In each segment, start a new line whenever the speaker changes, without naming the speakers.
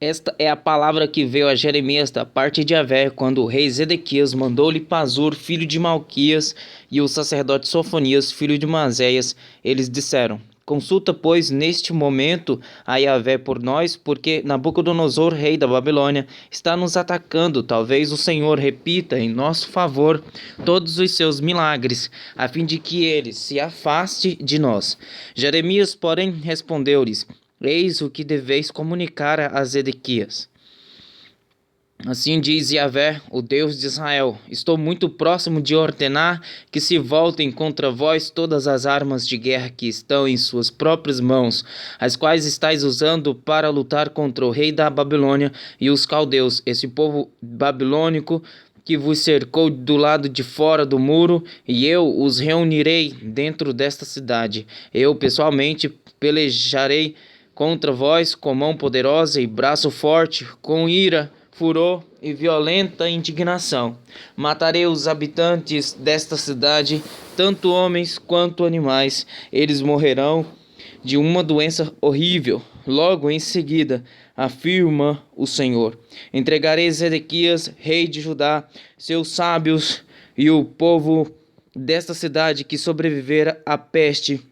Esta é a palavra que veio a Jeremias da parte de Yahvé, quando o rei Zedequias mandou-lhe Pazur, filho de Malquias, e o sacerdote Sofonias, filho de Maséias. Eles disseram: Consulta, pois, neste momento a Yahvé por nós, porque Nabucodonosor, rei da Babilônia, está nos atacando. Talvez o Senhor repita em nosso favor todos os seus milagres, a fim de que ele se afaste de nós. Jeremias, porém, respondeu-lhes: Eis o que deveis comunicar a Zedequias. Assim diz Yahvé, o Deus de Israel: Estou muito próximo de ordenar que se voltem contra vós todas as armas de guerra que estão em suas próprias mãos, as quais estáis usando para lutar contra o rei da Babilônia e os caldeus, esse povo babilônico que vos cercou do lado de fora do muro, e eu os reunirei dentro desta cidade. Eu, pessoalmente, pelejarei contra vós com mão poderosa e braço forte, com ira, furor e violenta indignação. Matarei os habitantes desta cidade, tanto homens quanto animais. Eles morrerão de uma doença horrível. Logo em seguida, afirma o Senhor: Entregarei Zedequias, rei de Judá, seus sábios e o povo desta cidade que sobreviver à peste,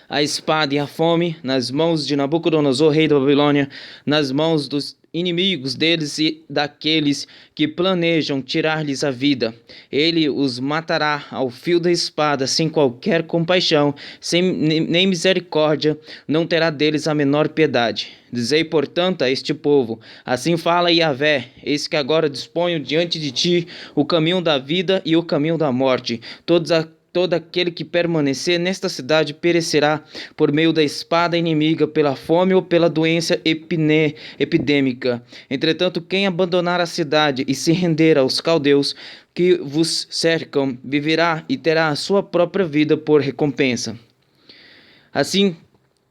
a espada e a fome, nas mãos de Nabucodonosor, rei da Babilônia, nas mãos dos inimigos deles e daqueles que planejam tirar-lhes a vida. Ele os matará ao fio da espada, sem qualquer compaixão, nem misericórdia, não terá deles a menor piedade. Dizei, portanto, a este povo: Assim fala Yahvé, eis que agora disponho diante de ti o caminho da vida e o caminho da morte. Todo aquele que permanecer nesta cidade perecerá por meio da espada inimiga, pela fome ou pela doença epidêmica. Entretanto, quem abandonar a cidade e se render aos caldeus que vos cercam, viverá e terá a sua própria vida por recompensa. Assim,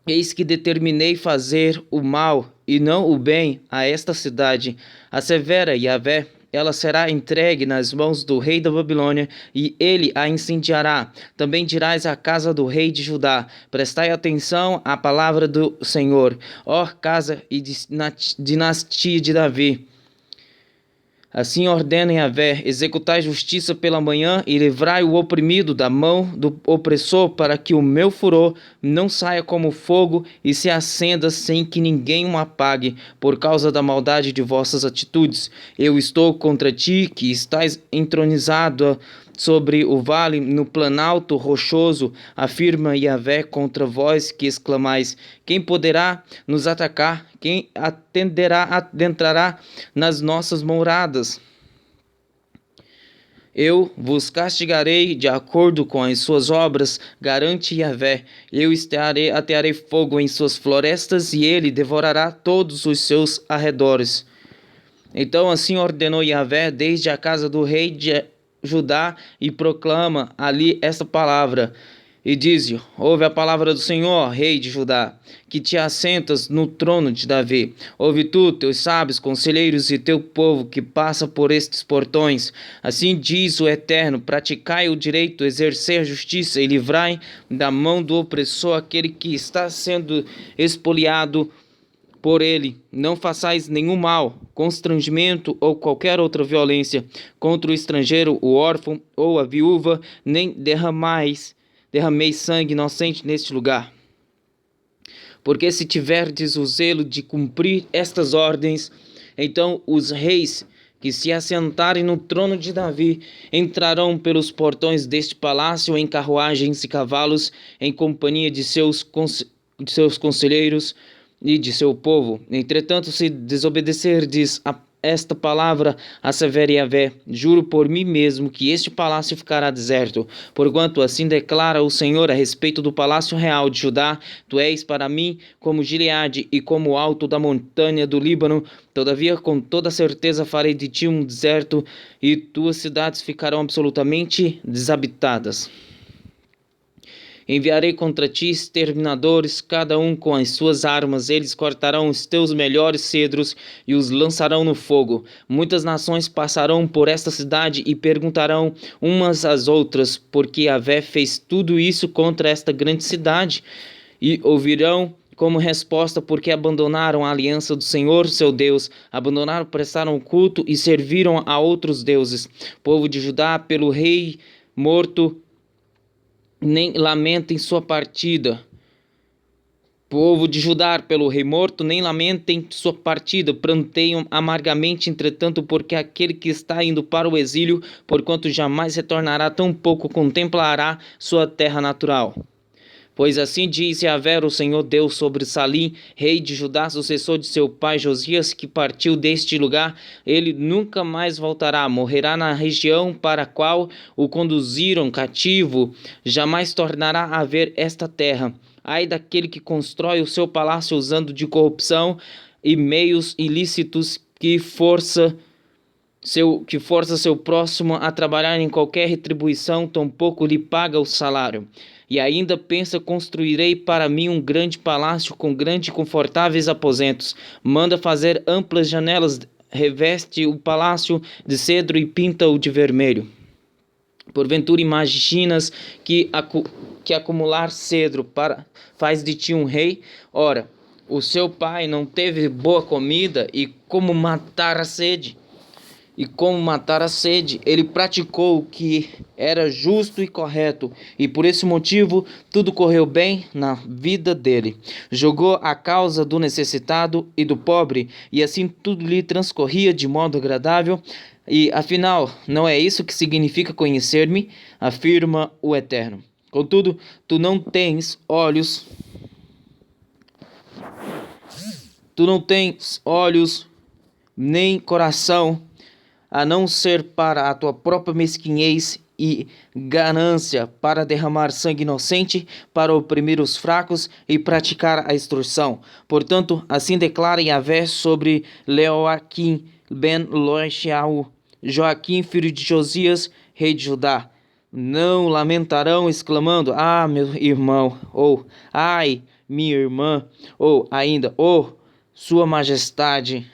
eis que determinei fazer o mal e não o bem a esta cidade. Assevera Yahvé: ela será entregue nas mãos do rei da Babilônia, e ele a incendiará. Também dirás à casa do rei de Judá: Prestai atenção à palavra do Senhor, ó casa e dinastia de Davi. Assim ordena Yahvé: executai justiça pela manhã e livrai o oprimido da mão do opressor, para que o meu furor não saia como fogo e se acenda sem que ninguém o apague, por causa da maldade de vossas atitudes. Eu estou contra ti, que estás entronizado sobre o vale, no planalto rochoso, afirma Yahvé, contra vós que exclamais: Quem poderá nos atacar? Quem adentrará nas nossas moradas? Eu vos castigarei de acordo com as suas obras, garante Yahvé. Eu atearei fogo em suas florestas, e ele devorará todos os seus arredores. Então assim ordenou Yahvé desde a casa do rei de Judá, e proclama ali esta palavra, e diz-lhe: Ouve a palavra do Senhor, rei de Judá, que te assentas no trono de Davi. Ouve tu, teus sábios, conselheiros e teu povo que passa por estes portões. Assim diz o Eterno: praticai o direito, exercer justiça e livrai da mão do opressor aquele que está sendo expoliado por ele. Não façais nenhum mal, constrangimento ou qualquer outra violência contra o estrangeiro, o órfão ou a viúva, nem derrameis sangue inocente neste lugar. Porque se tiverdes o zelo de cumprir estas ordens, então os reis que se assentarem no trono de Davi entrarão pelos portões deste palácio em carruagens e cavalos, em companhia de seus conselheiros e de seu povo. Entretanto, se desobedecerdes a esta palavra, assevera Yahvé, juro por mim mesmo que este palácio ficará deserto, porquanto assim declara o Senhor a respeito do palácio real de Judá: Tu és para mim como Gileade e como o alto da montanha do Líbano. Todavia, com toda certeza farei de ti um deserto, e tuas cidades ficarão absolutamente desabitadas. Enviarei contra ti exterminadores, cada um com as suas armas. Eles cortarão os teus melhores cedros e os lançarão no fogo. Muitas nações passarão por esta cidade e perguntarão umas às outras: por que Yahvé fez tudo isso contra esta grande cidade? E ouvirão como resposta porque abandonaram a aliança do Senhor, seu Deus, abandonaram, prestaram o culto e serviram a outros deuses. Povo de Judá, pelo rei morto, nem lamentem sua partida. Povo de Judá, pelo rei morto, nem lamentem sua partida, pranteiam amargamente, entretanto, porque aquele que está indo para o exílio, porquanto jamais retornará, tampouco contemplará sua terra natural. Pois assim diz Yahvé, o Senhor Deus, sobre Salim, rei de Judá, sucessor de seu pai Josias, que partiu deste lugar, ele nunca mais voltará, morrerá na região para a qual o conduziram cativo, jamais tornará a ver esta terra. Ai daquele que constrói o seu palácio usando de corrupção e meios ilícitos, que força seu próximo a trabalhar em qualquer retribuição, tampouco lhe paga o salário. E ainda pensa: construirei para mim um grande palácio com grandes e confortáveis aposentos. Manda fazer amplas janelas, reveste o palácio de cedro e pinta-o de vermelho. Porventura imaginas que acumular cedro faz de ti um rei? Ora, o seu pai não teve boa comida, e como matar a sede? Ele praticou o que era justo e correto, e por esse motivo tudo correu bem na vida dele. Jogou a causa do necessitado e do pobre, e assim tudo lhe transcorria de modo agradável. E afinal, não é isso que significa conhecer-me? Afirma o Eterno. Contudo, tu não tens olhos nem coração, a não ser para a tua própria mesquinhez e ganância, para derramar sangue inocente, para oprimir os fracos e praticar a extorsão. Portanto, assim declara Yahvé sobre Leoaquim ben Loexiau, Joaquim, filho de Josias, rei de Judá: não lamentarão, exclamando: ah, meu irmão, ou ai, minha irmã, ou ainda, oh, sua majestade.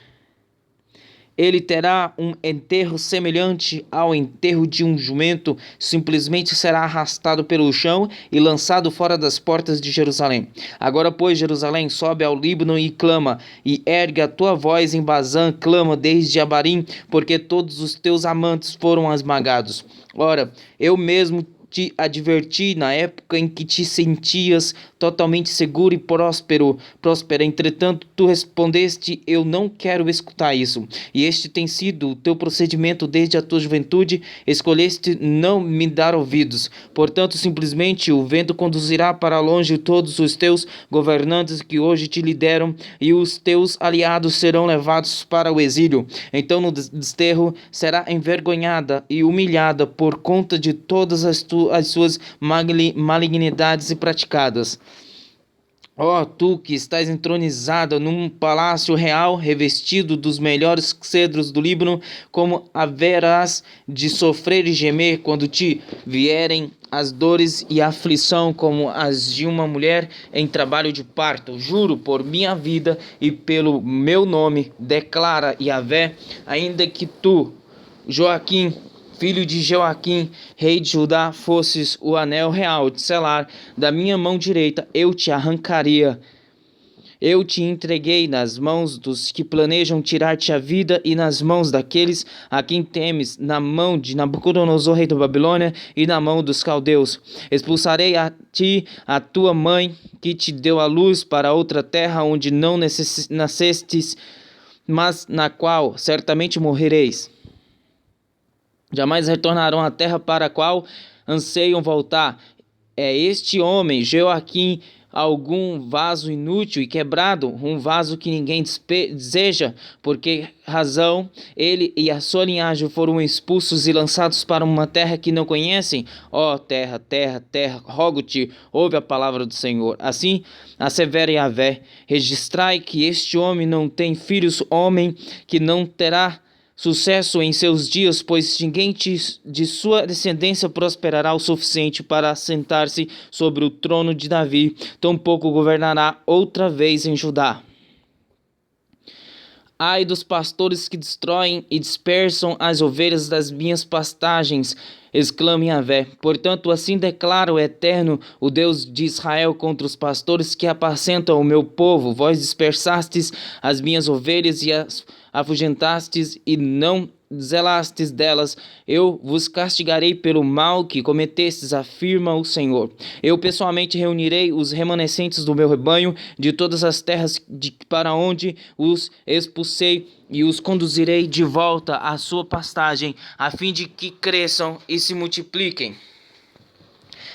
Ele terá um enterro semelhante ao enterro de um jumento, simplesmente será arrastado pelo chão e lançado fora das portas de Jerusalém. Agora, pois, Jerusalém, sobe ao Líbano e clama, e ergue a tua voz em Bazã, clama desde Abarim, porque todos os teus amantes foram esmagados. Ora, eu mesmo te adverti na época em que te sentias totalmente seguro e próspera. Entretanto, tu respondeste: eu não quero escutar isso. E este tem sido o teu procedimento desde a tua juventude. Escolheste não me dar ouvidos. Portanto, simplesmente o vento conduzirá para longe todos os teus governantes que hoje te lideram, e os teus aliados serão levados para o exílio. Então, no desterro, será envergonhada e humilhada por conta de todas as suas malignidades e praticadas. Ó, tu que estás entronizada num palácio real, revestido dos melhores cedros do Líbano, como haverás de sofrer e gemer quando te vierem as dores e a aflição como as de uma mulher em trabalho de parto. Juro por minha vida e pelo meu nome, declara Yahvé, ainda que tu, Joaquim, filho de Joaquim, rei de Judá, fosses o anel real de selar da minha mão direita, eu te arrancaria. Eu te entreguei nas mãos dos que planejam tirar-te a vida e nas mãos daqueles a quem temes, na mão de Nabucodonosor, rei da Babilônia, e na mão dos caldeus. Expulsarei a ti a tua mãe, que te deu a luz, para outra terra onde não nascestes, mas na qual certamente morrereis. Jamais retornarão à terra para a qual anseiam voltar. É este homem, Joaquim, algum vaso inútil e quebrado, um vaso que ninguém deseja, porque razão ele e a sua linhagem foram expulsos e lançados para uma terra que não conhecem? Ó terra, rogo-te, ouve a palavra do Senhor. Assim assevera Yahvé: registrai que este homem não tem filhos, homem que não terá sucesso em seus dias, pois ninguém de sua descendência prosperará o suficiente para assentar-se sobre o trono de Davi, tampouco governará outra vez em Judá. Ai dos pastores que destroem e dispersam as ovelhas das minhas pastagens, exclama Yahvé. Portanto, assim declara o Eterno, o Deus de Israel, contra os pastores que apacentam o meu povo. Vós dispersastes as minhas ovelhas e as afugentastes e não zelastes delas. Eu vos castigarei pelo mal que cometestes, afirma o Senhor. Eu pessoalmente reunirei os remanescentes do meu rebanho de todas as terras para onde os expulsei e os conduzirei de volta à sua pastagem, a fim de que cresçam e se multipliquem.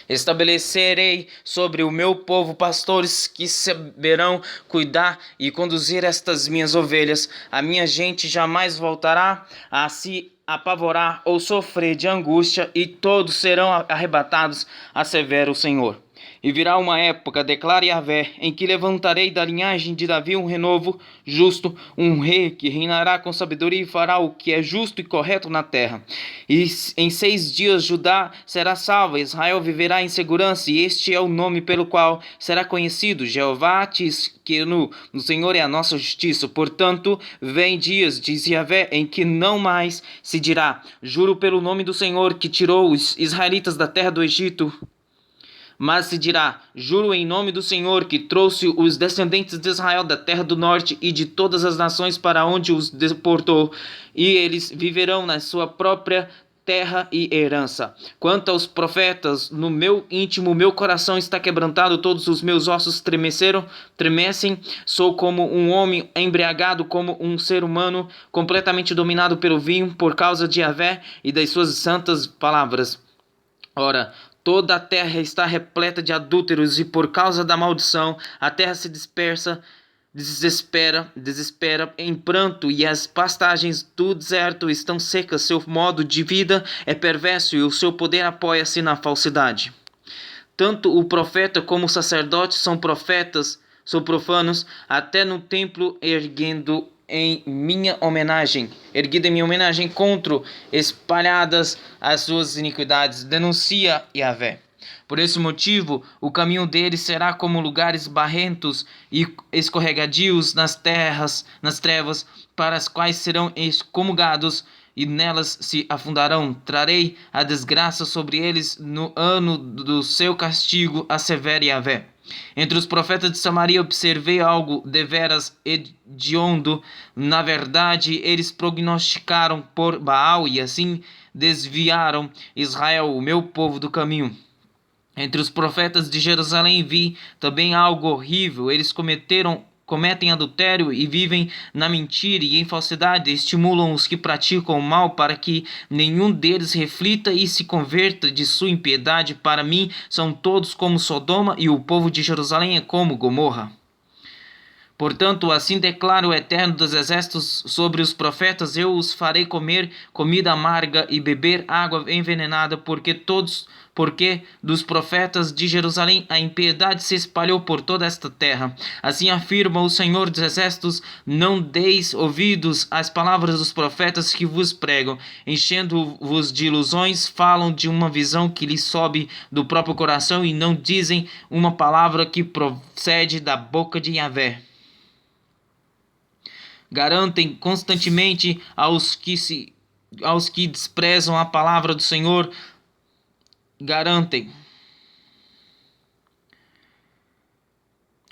Estabelecerei sobre o meu povo pastores que saberão cuidar e conduzir estas minhas ovelhas. A minha gente jamais voltará a se apavorar ou sofrer de angústia, e todos serão arrebatados, assevera o Senhor. E virá uma época, declara Yahvé, em que levantarei da linhagem de Davi um renovo justo, um rei que reinará com sabedoria e fará o que é justo e correto na terra. E em 6 dias Judá será salva, Israel viverá em segurança, e este é o nome pelo qual será conhecido: Jeová Tzidkenu, o Senhor é a nossa justiça. Portanto, vem dias, diz Yahvé, em que não mais se dirá: juro pelo nome do Senhor que tirou os israelitas da terra do Egito, mas se dirá: juro em nome do Senhor que trouxe os descendentes de Israel da terra do norte e de todas as nações para onde os deportou, e eles viverão na sua própria terra e herança. Quanto aos profetas, no meu íntimo, meu coração está quebrantado, todos os meus ossos tremecem, sou como um homem embriagado, como um ser humano completamente dominado pelo vinho, por causa de Yahvé e das suas santas palavras. Ora, toda a terra está repleta de adúlteros, e por causa da maldição a terra se desespera em pranto, e as pastagens do deserto estão secas. Seu modo de vida é perverso e o seu poder apoia-se na falsidade. Tanto o profeta como o sacerdote são profanos, até no templo erguido em minha homenagem, contra espalhadas as suas iniquidades, denuncia Yahvé. Por esse motivo, o caminho deles será como lugares barrentos e escorregadios nas trevas, para as quais serão excomungados e nelas se afundarão. Trarei a desgraça sobre eles no ano do seu castigo, assevera Yahvé. Entre os profetas de Samaria observei algo deveras hediondo. Na verdade, eles prognosticaram por Baal e assim desviaram Israel, o meu povo, do caminho. Entre os profetas de Jerusalém vi também algo horrível. Eles cometem adultério e vivem na mentira e em falsidade, estimulam os que praticam o mal para que nenhum deles reflita e se converta de sua impiedade. Para mim são todos como Sodoma, e o povo de Jerusalém é como Gomorra. Portanto, assim declara o Eterno dos Exércitos sobre os profetas: eu os farei comer comida amarga e beber água envenenada, porque dos profetas de Jerusalém a impiedade se espalhou por toda esta terra. Assim afirma o Senhor dos Exércitos: não deis ouvidos às palavras dos profetas que vos pregam, enchendo-vos de ilusões, falam de uma visão que lhes sobe do próprio coração e não dizem uma palavra que procede da boca de Yahvé. Garantem constantemente aos que desprezam a palavra do Senhor. Garantem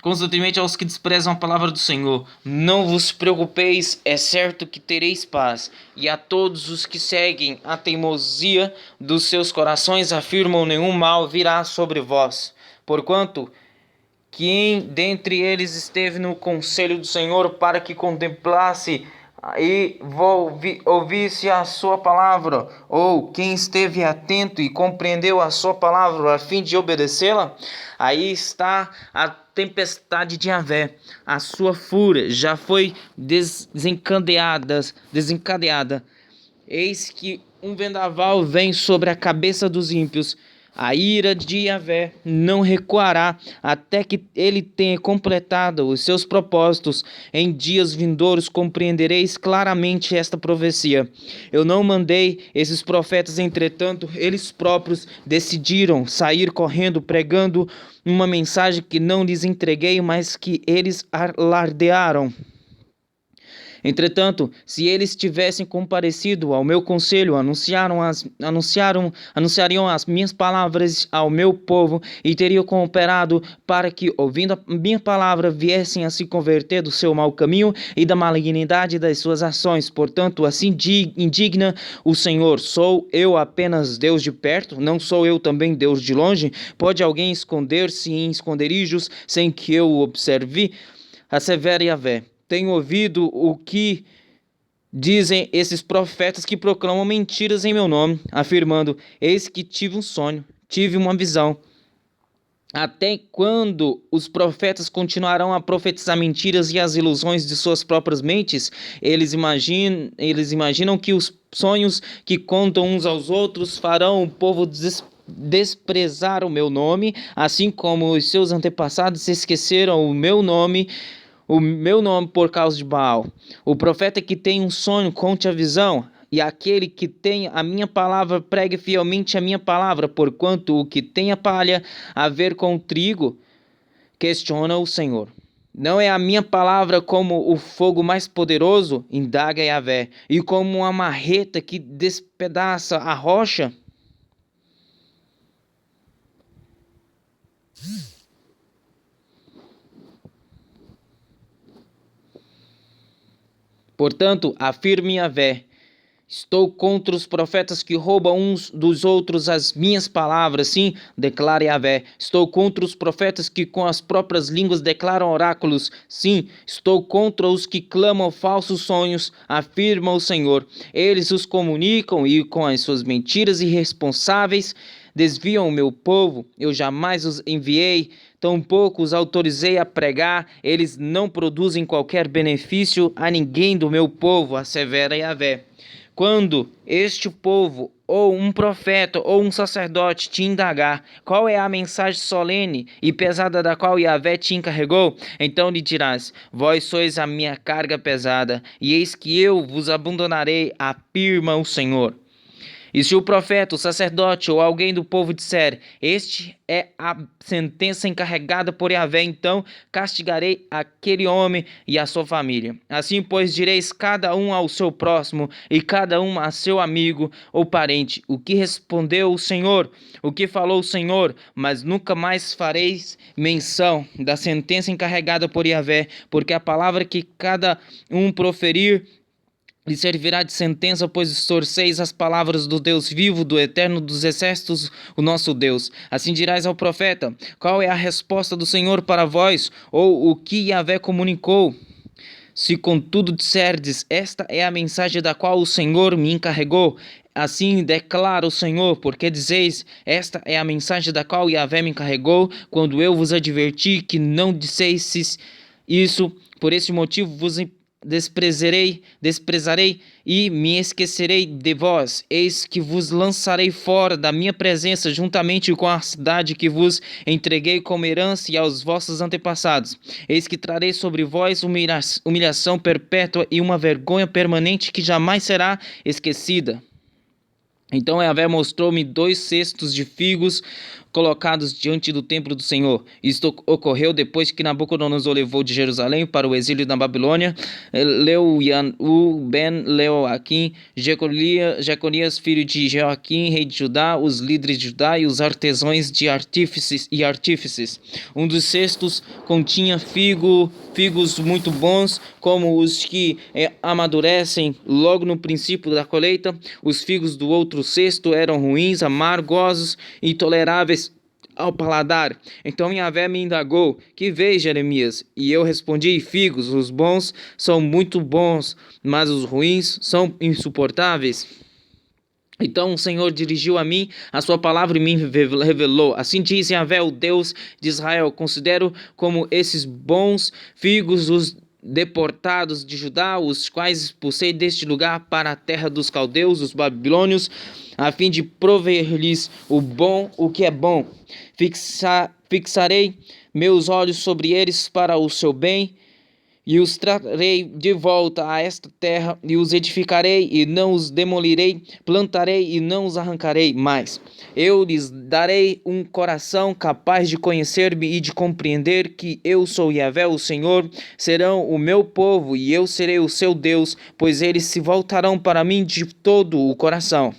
constantemente aos que desprezam a palavra do Senhor: não vos preocupeis, é certo que tereis paz. E a todos os que seguem a teimosia dos seus corações afirmam: nenhum mal virá sobre vós. Porquanto quem dentre eles esteve no conselho do Senhor para que contemplasse e ouvisse a sua palavra? Ou quem esteve atento e compreendeu a sua palavra a fim de obedecê-la? Aí está a tempestade de Yahvé. A sua fúria já foi desencadeada. Eis que um vendaval vem sobre a cabeça dos ímpios. A ira de Yahvé não recuará até que ele tenha completado os seus propósitos. Em dias vindouros compreendereis claramente esta profecia. Eu não mandei esses profetas, entretanto, eles próprios decidiram sair correndo, pregando uma mensagem que não lhes entreguei, mas que eles alardearam. Entretanto, se eles tivessem comparecido ao meu conselho, anunciariam as minhas palavras ao meu povo e teriam cooperado para que, ouvindo a minha palavra, viessem a se converter do seu mau caminho e da malignidade das suas ações. Portanto, assim indigna o Senhor: sou eu apenas Deus de perto? Não sou eu também Deus de longe? Pode alguém esconder-se em esconderijos sem que eu o observe? Assevera Yahvé: tenho ouvido o que dizem esses profetas que proclamam mentiras em meu nome, afirmando: eis que tive um sonho, tive uma visão. Até quando os profetas continuarão a profetizar mentiras e as ilusões de suas próprias mentes? Eles imaginam que os sonhos que contam uns aos outros farão o povo desprezar o meu nome, assim como os seus antepassados esqueceram o meu nome por causa de Baal. O profeta que tem um sonho, conte a visão, e aquele que tem a minha palavra, pregue fielmente a minha palavra, porquanto o que tem a palha a ver com o trigo, questiona o Senhor. Não é a minha palavra como o fogo mais poderoso? Indaga Yahvé. E como uma marreta que despedaça a rocha? Portanto, afirme Yahvé: estou contra os profetas que roubam uns dos outros as minhas palavras. Sim, declara Yahvé. Estou contra os profetas que com as próprias línguas declaram oráculos. Sim, estou contra os que clamam falsos sonhos, afirma o Senhor. Eles os comunicam e com as suas mentiras irresponsáveis desviam o meu povo. Eu jamais os enviei, tampouco os autorizei a pregar. Eles não produzem qualquer benefício a ninguém do meu povo, assevera Yahvé. Quando este povo, ou um profeta, ou um sacerdote te indagar qual é a mensagem solene e pesada da qual Yahvé te encarregou, então lhe dirás: vós sois a minha carga pesada, e eis que eu vos abandonarei, afirma o Senhor. E se o profeta, o sacerdote ou alguém do povo disser: este é a sentença encarregada por Yahvé, então castigarei aquele homem e a sua família. Assim, pois, direis cada um ao seu próximo e cada um a seu amigo ou parente: o que respondeu o Senhor, o que falou o Senhor, mas nunca mais fareis menção da sentença encarregada por Yahvé, porque a palavra que cada um proferir lhe servirá de sentença, pois distorceis as palavras do Deus vivo, do Eterno dos Exércitos, o nosso Deus. Assim dirás ao profeta: qual é a resposta do Senhor para vós? Ou o que Yahvé comunicou? Se contudo disserdes: esta é a mensagem da qual o Senhor me encarregou, assim declara o Senhor, porque dizeis: esta é a mensagem da qual Yahvé me encarregou, quando eu vos adverti que não dissesses isso, por esse motivo vos desprezarei e me esquecerei de vós. Eis que vos lançarei fora da minha presença, juntamente com a cidade que vos entreguei como herança e aos vossos antepassados. Eis que trarei sobre vós humilhação perpétua e uma vergonha permanente que jamais será esquecida. Então Yahvé mostrou-me 2 cestos de figos colocados diante do templo do Senhor. Isto ocorreu depois que Nabucodonosor levou de Jerusalém para o exílio na Babilônia Leuianu ben Leoaquim, Jeconias, filho de Jeoaquim, rei de Judá, os líderes de Judá e os artesãos de artífices. Um dos cestos continha figos muito bons, como os que amadurecem logo no princípio da colheita. Os figos do outro cesto eram ruins, amargosos e intoleráveis ao paladar. Então Yahvé me indagou: que vês, Jeremias? E eu respondi: figos, os bons são muito bons, mas os ruins são insuportáveis. Então o Senhor dirigiu a mim a sua palavra e me revelou: assim diz Yahvé, o Deus de Israel: considero como esses bons figos os deportados de Judá, os quais expulsei deste lugar para a terra dos caldeus, os babilônios, a fim de prover-lhes o que é bom. Fixarei meus olhos sobre eles para o seu bem E os trarei de volta a esta terra, e os edificarei, e não os demolirei, plantarei, e não os arrancarei mais. Eu lhes darei um coração capaz de conhecer-me e de compreender que eu sou Yahvé, o Senhor. Serão o meu povo, e eu serei o seu Deus, pois eles se voltarão para mim de todo o coração.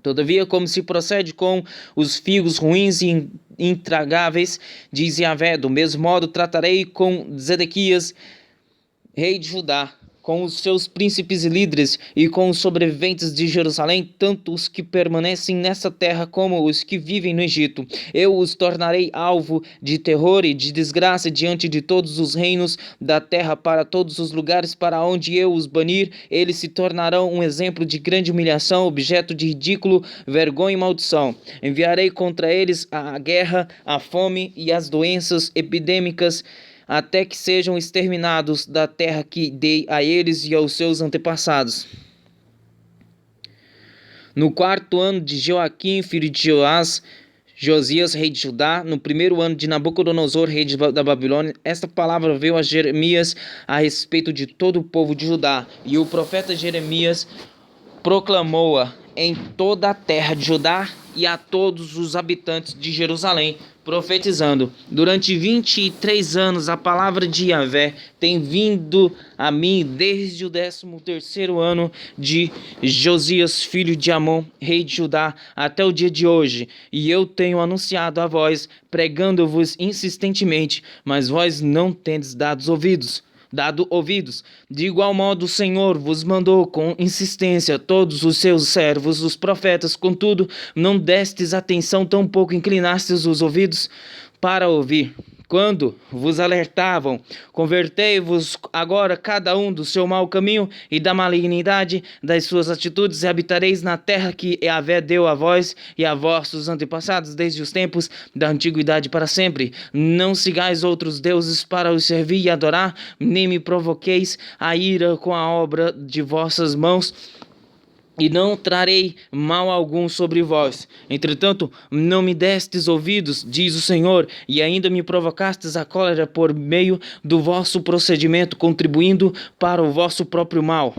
Todavia, como se procede com os figos ruins e intragáveis, diz Yahvé, do mesmo modo tratarei com Zedequias, rei de Judá, com os seus príncipes e líderes, e com os sobreviventes de Jerusalém, tanto os que permanecem nessa terra como os que vivem no Egito. Eu os tornarei alvo de terror e de desgraça diante de todos os reinos da terra, para todos os lugares para onde eu os banir. Eles se tornarão um exemplo de grande humilhação, objeto de ridículo, vergonha e maldição. Enviarei contra eles a guerra, a fome e as doenças epidêmicas, até que sejam exterminados da terra que dei a eles e aos seus antepassados. No 4º ano de Joaquim, filho de Josias, rei de Judá, no 1º ano de Nabucodonosor, rei da Babilônia, esta palavra veio a Jeremias a respeito de todo o povo de Judá. E o profeta Jeremias proclamou-a em toda a terra de Judá e a todos os habitantes de Jerusalém, profetizando: durante 23 anos a palavra de Yahvé tem vindo a mim desde o 13º ano de Josias, filho de Amon, rei de Judá, até o dia de hoje, e eu tenho anunciado a vós, pregando-vos insistentemente, mas vós não tendes dado ouvidos. De igual modo o Senhor vos mandou com insistência todos os seus servos, os profetas, contudo não destes atenção, tampouco inclinastes os ouvidos para ouvir. Quando vos alertavam: convertei-vos agora cada um do seu mau caminho e da malignidade das suas atitudes, e habitareis na terra que Yahvé deu a vós e a vossos antepassados desde os tempos da antiguidade para sempre. Não sigais outros deuses para os servir e adorar, nem me provoqueis a ira com a obra de vossas mãos, e não trarei mal algum sobre vós. Entretanto, não me destes ouvidos, diz o Senhor, e ainda me provocastes a cólera por meio do vosso procedimento, contribuindo para o vosso próprio mal.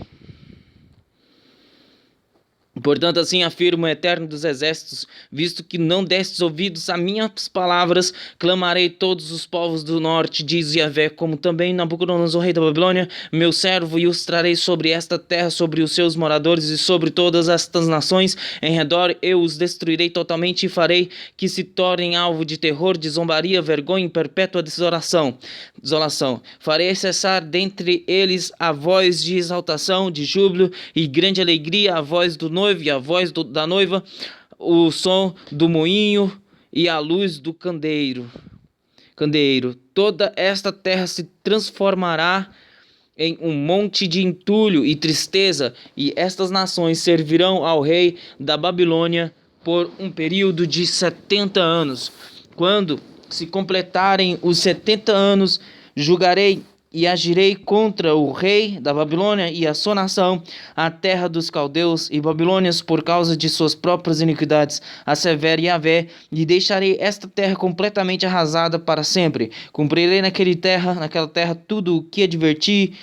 Portanto, assim afirma o Eterno dos Exércitos: visto que não destes ouvidos a minhas palavras, clamarei todos os povos do norte, diz Yahvé, como também Nabucodonosor, rei da Babilônia, meu servo, e os trarei sobre esta terra, sobre os seus moradores e sobre todas estas nações em redor. Eu os destruirei totalmente e farei que se tornem alvo de terror, de zombaria, vergonha e perpétua desolação. Farei cessar dentre eles a voz de exaltação, de júbilo e grande alegria, a voz do noivo e a voz da noiva, o som do moinho e a luz do candeeiro. Toda esta terra se transformará em um monte de entulho e tristeza, e estas nações servirão ao rei da Babilônia por um período de 70 anos. Quando se completarem os 70 anos, julgarei e agirei contra o rei da Babilônia e a sua nação, a terra dos caldeus e babilônios, por causa de suas próprias iniquidades, assevera Yahvé, e deixarei esta terra completamente arrasada para sempre. Cumprirei naquela terra tudo o que adverti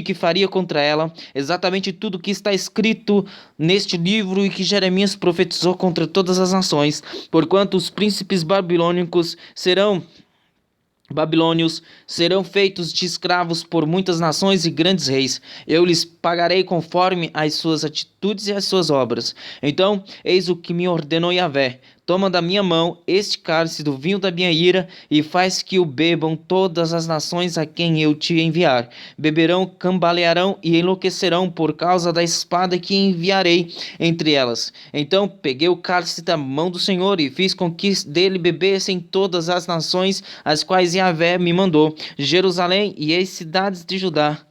que faria contra ela, exatamente tudo o que está escrito neste livro e que Jeremias profetizou contra todas as nações, porquanto os príncipes babilônios serão feitos de escravos por muitas nações e grandes reis. Eu lhes pagarei conforme as suas atitudes e as suas obras. Então, eis o que me ordenou Yahvé: toma da minha mão este cálice do vinho da minha ira e faz que o bebam todas as nações a quem eu te enviar. Beberão, cambalearão e enlouquecerão por causa da espada que enviarei entre elas. Então peguei o cálice da mão do Senhor e fiz com que dele bebessem todas as nações as quais Yahvé me mandou, Jerusalém e as cidades de Judá,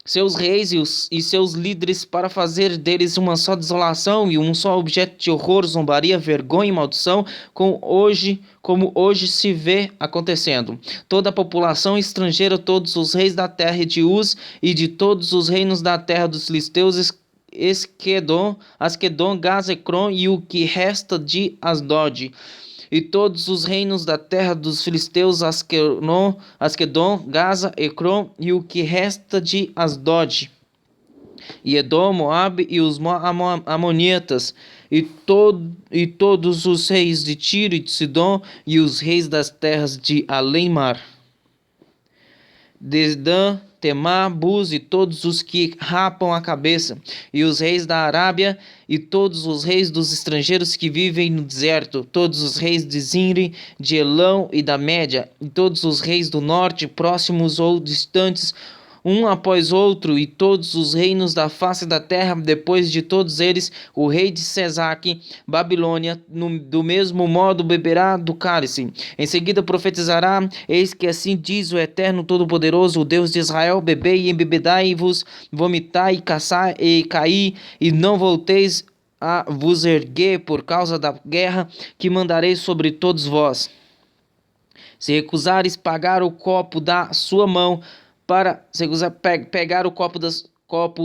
seus reis e seus líderes, para fazer deles uma só desolação e um só objeto de horror, zombaria, vergonha e maldição, como hoje se vê acontecendo. Toda a população estrangeira, todos os reis da terra de Uz e de todos os reinos da terra dos filisteus, Asquedon, Gaza, Ecrón e o que resta de Asdod, e todos os reinos da terra dos filisteus, Asquedon, Gaza, Ecrom e o que resta de Asdod, e Edom, Moabe e os amonitas, e todos os reis de Tiro e de Sidom, e os reis das terras de além-mar, Dedã, Temá, Buz e todos os que rapam a cabeça, e os reis da Arábia, e todos os reis dos estrangeiros que vivem no deserto, todos os reis de Zinri, de Elão e da Média, e todos os reis do norte, próximos ou distantes, um após outro, e todos os reinos da face da terra, depois de todos eles, o rei de Sesaque, Babilônia, do mesmo modo beberá do cálice. Em seguida profetizará: eis que assim diz o Eterno Todo-Poderoso, o Deus de Israel: bebei e embebedai-vos, vomitai e caçai e caí, e não volteis a vos erguer por causa da guerra que mandarei sobre todos vós. Se recusares pagar o copo da sua mão, se recusar pegar o copo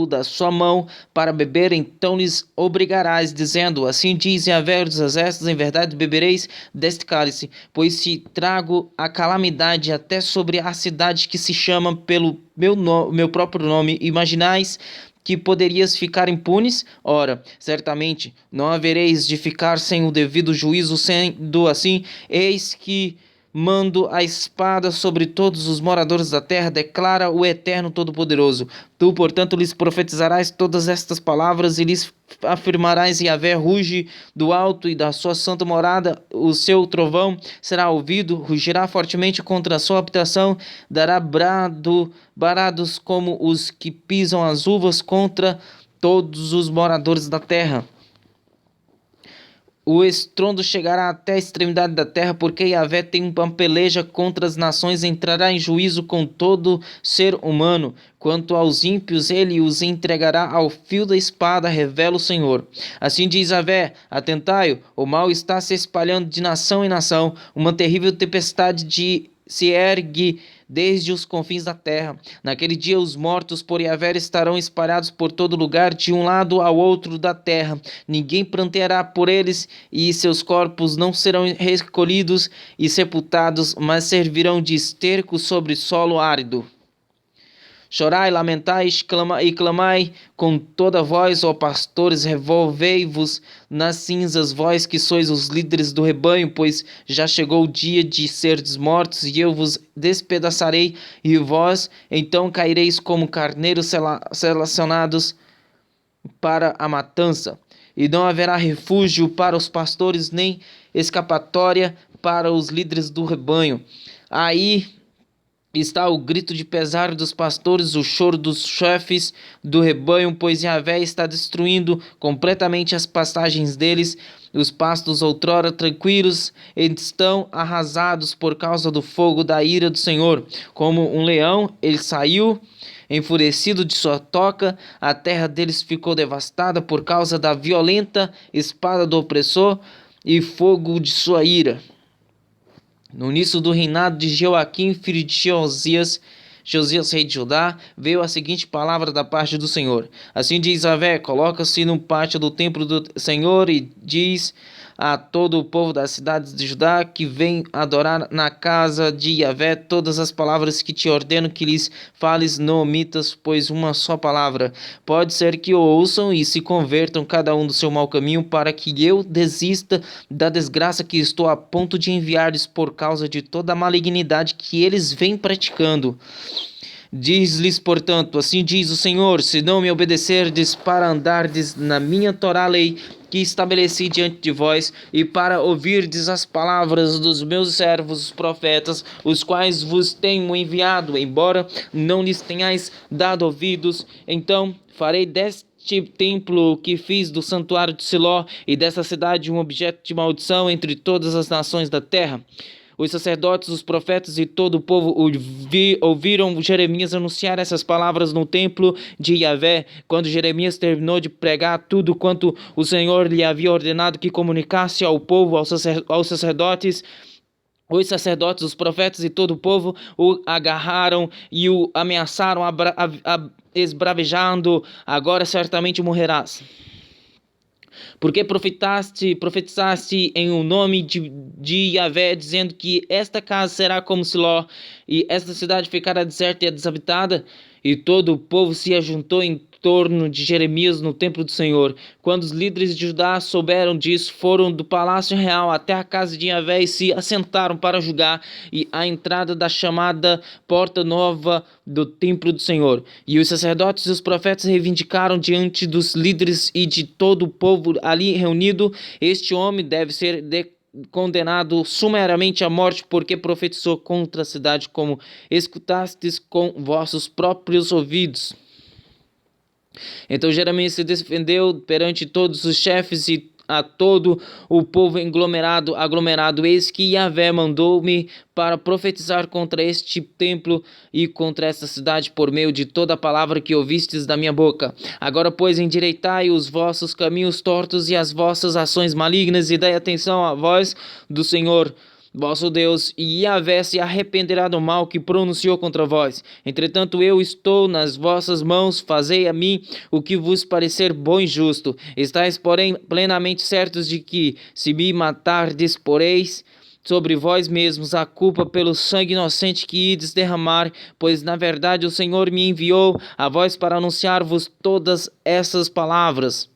da sua mão para beber, então lhes obrigarás, dizendo: assim diz Yahvé dos exércitos, em verdade bebereis deste cálice, pois se trago a calamidade até sobre a cidade que se chama pelo meu próprio nome. Imaginais que poderias ficar impunes? Ora, certamente não havereis de ficar sem o devido juízo, sendo assim, eis que mando a espada sobre todos os moradores da terra, declara o Eterno Todo-Poderoso. Tu, portanto, lhes profetizarás todas estas palavras e lhes afirmarás: Yahvé ruge do alto e da sua santa morada, o seu trovão será ouvido, rugirá fortemente contra a sua habitação, dará brados como os que pisam as uvas contra todos os moradores da terra. O estrondo chegará até a extremidade da terra, porque Yahvé tem uma peleja contra as nações, entrará em juízo com todo ser humano. Quanto aos ímpios, ele os entregará ao fio da espada, revela o Senhor. Assim diz Yahvé: atentai, o mal está se espalhando de nação em nação, uma terrível tempestade se ergue desde os confins da terra. Naquele dia os mortos por Yahvé estarão espalhados por todo lugar, de um lado ao outro da terra. Ninguém pranteará por eles, e seus corpos não serão recolhidos e sepultados, mas servirão de esterco sobre solo árido. Chorai, lamentai e clamai com toda voz, ó pastores, revolvei-vos nas cinzas, vós que sois os líderes do rebanho, pois já chegou o dia de serdes mortos, e eu vos despedaçarei, e vós então caireis como carneiros selecionados para a matança. E não haverá refúgio para os pastores, nem escapatória para os líderes do rebanho. Aí está o grito de pesar dos pastores, o choro dos chefes do rebanho, pois Yahvé está destruindo completamente as pastagens deles. Os pastos outrora tranquilos estão arrasados por causa do fogo da ira do Senhor. Como um leão, ele saiu enfurecido de sua toca, a terra deles ficou devastada por causa da violenta espada do opressor e fogo de sua ira. No início do reinado de Joaquim, filho de Josias, rei de Judá, veio a seguinte palavra da parte do Senhor. Assim diz Yahvé: coloca-se no pátio do templo do Senhor e diz a todo o povo das cidades de Judá que vem adorar na casa de Yahvé todas as palavras que te ordeno que lhes fales, não omitas, pois uma só palavra. Pode ser que ouçam e se convertam cada um do seu mau caminho, para que eu desista da desgraça que estou a ponto de enviar-lhes por causa de toda a malignidade que eles vêm praticando. Diz-lhes, portanto, assim diz o Senhor: se não me obedecerdes para andardes na minha Torá, lei que estabeleci diante de vós, e para ouvirdes as palavras dos meus servos, os profetas, os quais vos tenho enviado, embora não lhes tenhais dado ouvidos, então farei deste templo que fiz do santuário de Siló e dessa cidade um objeto de maldição entre todas as nações da terra. Os sacerdotes, os profetas e todo o povo ouviram Jeremias anunciar essas palavras no templo de Yahvé. Quando Jeremias terminou de pregar tudo quanto o Senhor lhe havia ordenado que comunicasse ao povo, aos sacerdotes, os sacerdotes, os profetas e todo o povo o agarraram e o ameaçaram, esbravejando: agora certamente morrerás. Porque profetizaste em o nome de Yahvé, dizendo que esta casa será como Siló, e esta cidade ficará deserta e desabitada? E todo o povo se ajuntou em torno de Jeremias no templo do Senhor. Quando os líderes de Judá souberam disso, foram do palácio real até a casa de Yahvé e se assentaram para julgar e a entrada da chamada porta nova do templo do Senhor. E os sacerdotes e os profetas reivindicaram diante dos líderes e de todo o povo ali reunido: este homem deve ser condenado sumariamente à morte, porque profetizou contra a cidade, como escutastes com vossos próprios ouvidos. Então Jeremias se defendeu perante todos os chefes e a todo o povo aglomerado: eis que Yahvé mandou-me para profetizar contra este templo e contra esta cidade por meio de toda a palavra que ouvistes da minha boca. Agora, pois, endireitai os vossos caminhos tortos e as vossas ações malignas, e dai atenção à voz do Senhor vosso Deus, e Yahvé se arrependerá do mal que pronunciou contra vós. Entretanto, eu estou nas vossas mãos, fazei a mim o que vos parecer bom e justo. Estais, porém, plenamente certos de que, se me matardes, poreis sobre vós mesmos a culpa pelo sangue inocente que ides derramar, pois na verdade o Senhor me enviou a vós para anunciar-vos todas essas palavras.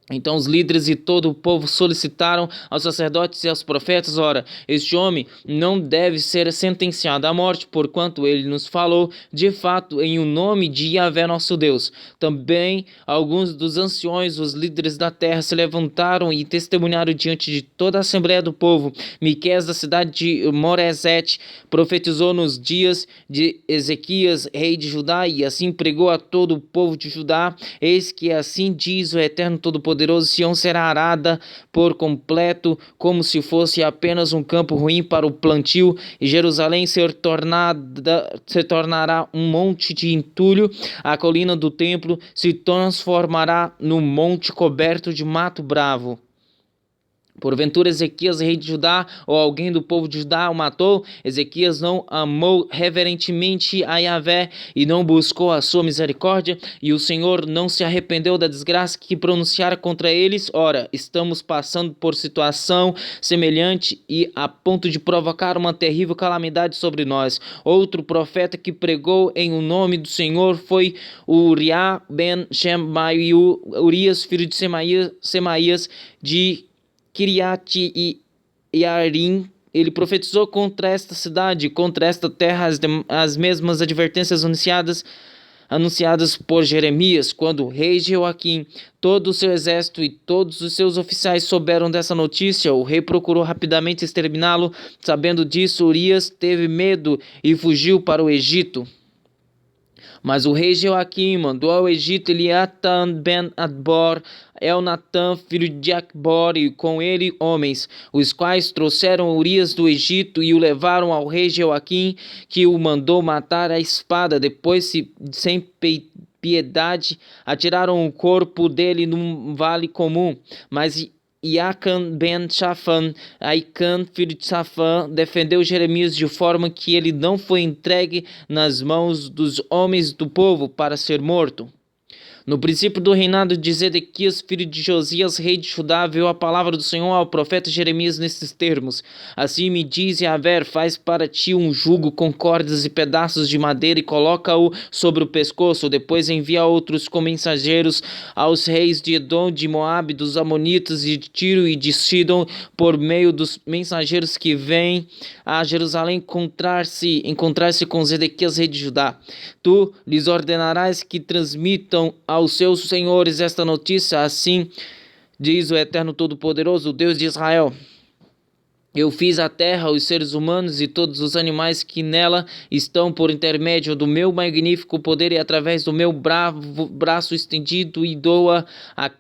Então os líderes e todo o povo solicitaram aos sacerdotes e aos profetas: ora, este homem não deve ser sentenciado à morte, porquanto ele nos falou de fato em o nome de Yahvé nosso Deus. Também alguns dos anciões, os líderes da terra, se levantaram e testemunharam diante de toda a assembleia do povo. Miqueias, da cidade de Moresete, profetizou nos dias de Ezequias, rei de Judá, e assim pregou a todo o povo de Judá: eis que assim diz o Eterno Todo-Poderoso, Sião será arada por completo, como se fosse apenas um campo ruim para o plantio, e Jerusalém se tornará um monte de entulho. A colina do templo se transformará num monte coberto de mato bravo. Porventura Ezequias, rei de Judá, ou alguém do povo de Judá o matou? Ezequias não amou reverentemente a Yahvé e não buscou a sua misericórdia, e o Senhor não se arrependeu da desgraça que pronunciara contra eles. Ora, estamos passando por situação semelhante e a ponto de provocar uma terrível calamidade sobre nós. Outro profeta que pregou em o nome do Senhor foi Uriah ben Shemaiu, Urias, filho de Semaías, de Kiriat e Yarim. Ele profetizou contra esta cidade, contra esta terra, as mesmas advertências anunciadas por Jeremias. Quando o rei Jeoaquim, todo o seu exército e todos os seus oficiais souberam dessa notícia, o rei procurou rapidamente exterminá-lo. Sabendo disso, Urias teve medo e fugiu para o Egito. Mas o rei Jeoaquim mandou ao Egito Eliatan ben Adbor, Elnatã, filho de Acbor, e com ele homens, os quais trouxeram Urias do Egito e o levaram ao rei Jeoaquim, que o mandou matar à espada. Depois, sem piedade, atiraram o corpo dele num vale comum. Mas Iacan ben Shafan, Aican, filho de Safã, defendeu Jeremias de forma que ele não foi entregue nas mãos dos homens do povo para ser morto. No princípio do reinado de Zedequias, filho de Josias, rei de Judá, veio a palavra do Senhor ao profeta Jeremias nestes termos: assim me diz Yahvé, faz para ti um jugo com cordas e pedaços de madeira e coloca-o sobre o pescoço. Depois envia outros com mensageiros aos reis de Edom, de Moabe, dos Amonitas, de Tiro e de Sidom, por meio dos mensageiros que vêm a Jerusalém encontrar-se com Zedequias, rei de Judá. Tu lhes ordenarás que transmitam aos seus senhores esta notícia: assim diz o Eterno Todo-Poderoso, o Deus de Israel: eu fiz a terra, os seres humanos e todos os animais que nela estão por intermédio do meu magnífico poder e através do meu bravo braço estendido, e dou-a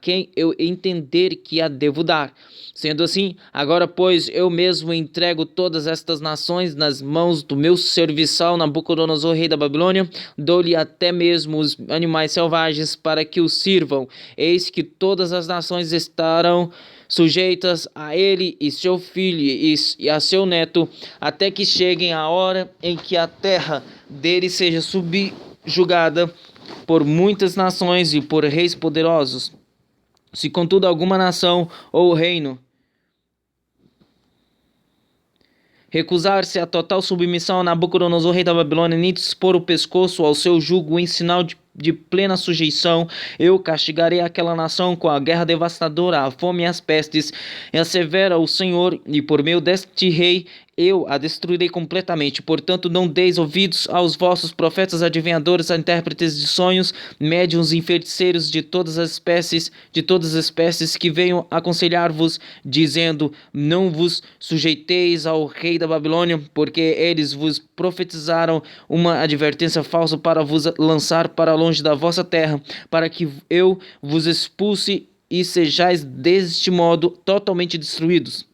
quem eu entender que a devo dar. Sendo assim, agora, pois, eu mesmo entrego todas estas nações nas mãos do meu serviçal Nabucodonosor, rei da Babilônia. Dou-lhe até mesmo os animais selvagens para que o sirvam. Eis que todas as nações estarão sujeitas a ele e seu filho e a seu neto, até que cheguem a hora em que a terra dele seja subjugada por muitas nações e por reis poderosos. Se contudo alguma nação ou reino recusar-se à total submissão a Nabucodonosor, rei da Babilônia, nem dispor o pescoço ao seu jugo em sinal de plena sujeição, eu castigarei aquela nação com a guerra devastadora, a fome e as pestes, e assevera o Senhor, e por meio deste rei eu a destruirei completamente. Portanto, não deis ouvidos aos vossos profetas, adivinhadores, intérpretes de sonhos, médiuns e feiticeiros de todas as espécies que venham aconselhar-vos, dizendo: não vos sujeiteis ao rei da Babilônia, porque eles vos profetizaram uma advertência falsa para vos lançar para longe da vossa terra, para que eu vos expulse e sejais deste modo totalmente destruídos.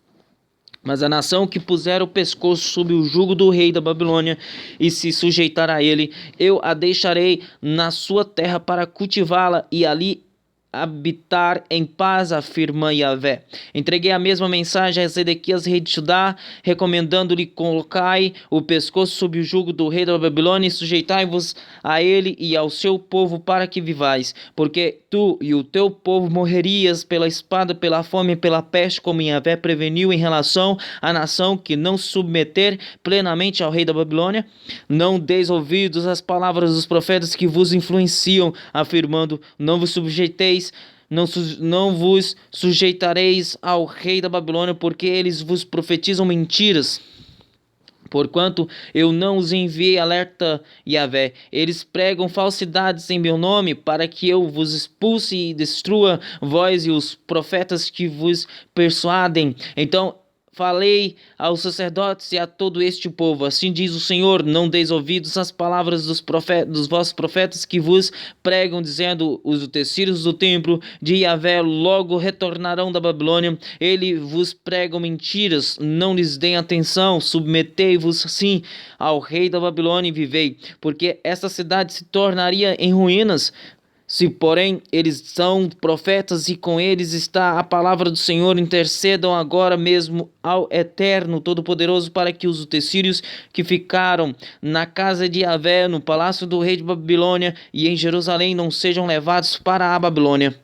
Mas a nação que puser o pescoço sob o jugo do rei da Babilônia e se sujeitar a ele, eu a deixarei na sua terra para cultivá-la e ali habitar em paz, afirma Yahvé. Entreguei a mesma mensagem a Zedequias, rei de Judá, recomendando-lhe: colocai o pescoço sob o jugo do rei da Babilônia e sujeitai-vos a ele e ao seu povo para que vivais, porque tu e o teu povo morrerias pela espada, pela fome e pela peste, como Yahvé preveniu em relação à nação que não se submeter plenamente ao rei da Babilônia. Não deis ouvidos às palavras dos profetas que vos influenciam, afirmando: não vos sujeiteis, não vos sujeitareis ao rei da Babilônia, porque eles vos profetizam mentiras. Porquanto eu não os enviei, alerta Yahvé, eles pregam falsidades em meu nome, para que eu vos expulse e destrua vós e os profetas que vos persuadem. Então falei aos sacerdotes e a todo este povo: assim diz o Senhor, não deis ouvidos às palavras dos vossos profetas que vos pregam, dizendo: os utensílios do templo de Yahvé logo retornarão da Babilônia. Eles vos pregam mentiras, não lhes deem atenção, submetei-vos sim ao rei da Babilônia e vivei, porque esta cidade se tornaria em ruínas. Se, porém, eles são profetas e com eles está a palavra do Senhor, intercedam agora mesmo ao Eterno Todo-Poderoso para que os utensílios que ficaram na casa de Yahvé, no palácio do rei de Babilônia e em Jerusalém não sejam levados para a Babilônia.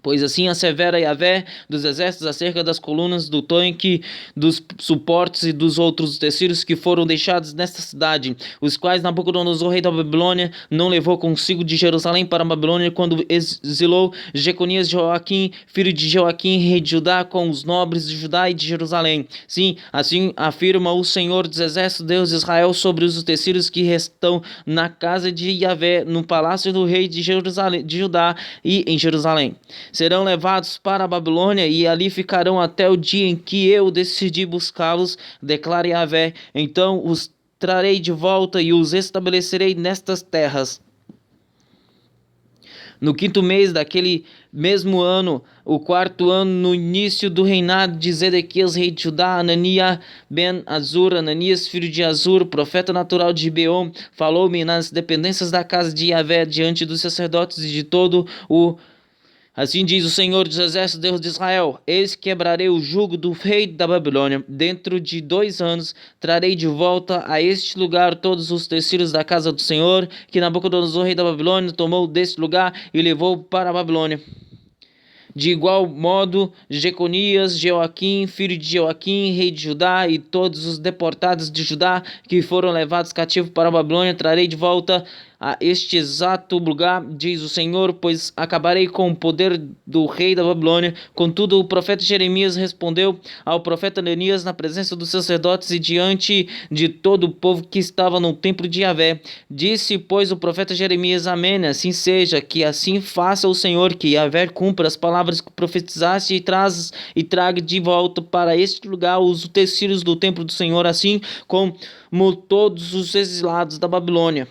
Pois assim assevera Yahvé dos exércitos acerca das colunas do tanque, dos suportes e dos outros utensílios que foram deixados nesta cidade, os quais Nabucodonosor, rei da Babilônia, não levou consigo de Jerusalém para a Babilônia quando exilou Jeconias de Joaquim, filho de Joaquim, rei de Judá, com os nobres de Judá e de Jerusalém. Sim, assim afirma o Senhor dos exércitos, Deus de Israel, sobre os utensílios que restam na casa de Yahvé, no palácio do rei de Jerusalém, de Judá e em Jerusalém. Serão levados para a Babilônia e ali ficarão até o dia em que eu decidi buscá-los, declara Yahvé. Então os trarei de volta e os estabelecerei nestas terras. No quinto mês daquele mesmo ano, o quarto ano, no início do reinado de Zedequias, rei de Judá, Ananias ben Azur, Ananias, filho de Azur, profeta natural de Gibeon, falou-me nas dependências da casa de Yahvé, diante dos sacerdotes e de todo o... Assim diz o Senhor dos Exércitos, Deus de Israel: eis que quebrarei o jugo do rei da Babilônia. Dentro de 2 anos trarei de volta a este lugar todos os utensílios da casa do Senhor, que Nabucodonosor, rei da Babilônia, tomou deste lugar e levou para a Babilônia. De igual modo, Jeconias, Joaquim, filho de Joaquim, rei de Judá, e todos os deportados de Judá que foram levados cativos para a Babilônia, trarei de volta a este exato lugar, diz o Senhor, pois acabarei com o poder do rei da Babilônia. Contudo, o profeta Jeremias respondeu ao profeta Ananias na presença dos sacerdotes e diante de todo o povo que estava no templo de Yahvé. Disse, pois, o profeta Jeremias: amém, assim seja, que assim faça o Senhor, que Yahvé cumpra as palavras que profetizaste e traga de volta para este lugar os utensílios do templo do Senhor, assim como todos os exilados da Babilônia.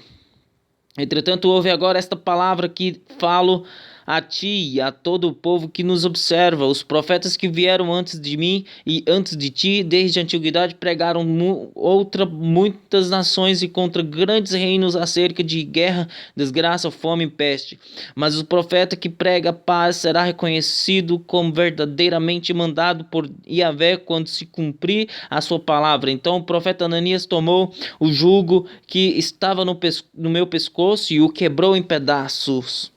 Entretanto, ouve agora esta palavra que falo a ti e a todo o povo que nos observa. Os profetas que vieram antes de mim e antes de ti, desde a antiguidade, pregaram muitas nações e contra grandes reinos acerca de guerra, desgraça, fome e peste. Mas o profeta que prega paz será reconhecido como verdadeiramente mandado por Yahvé quando se cumprir a sua palavra. Então o profeta Ananias tomou o jugo que estava no meu pescoço e o quebrou em pedaços.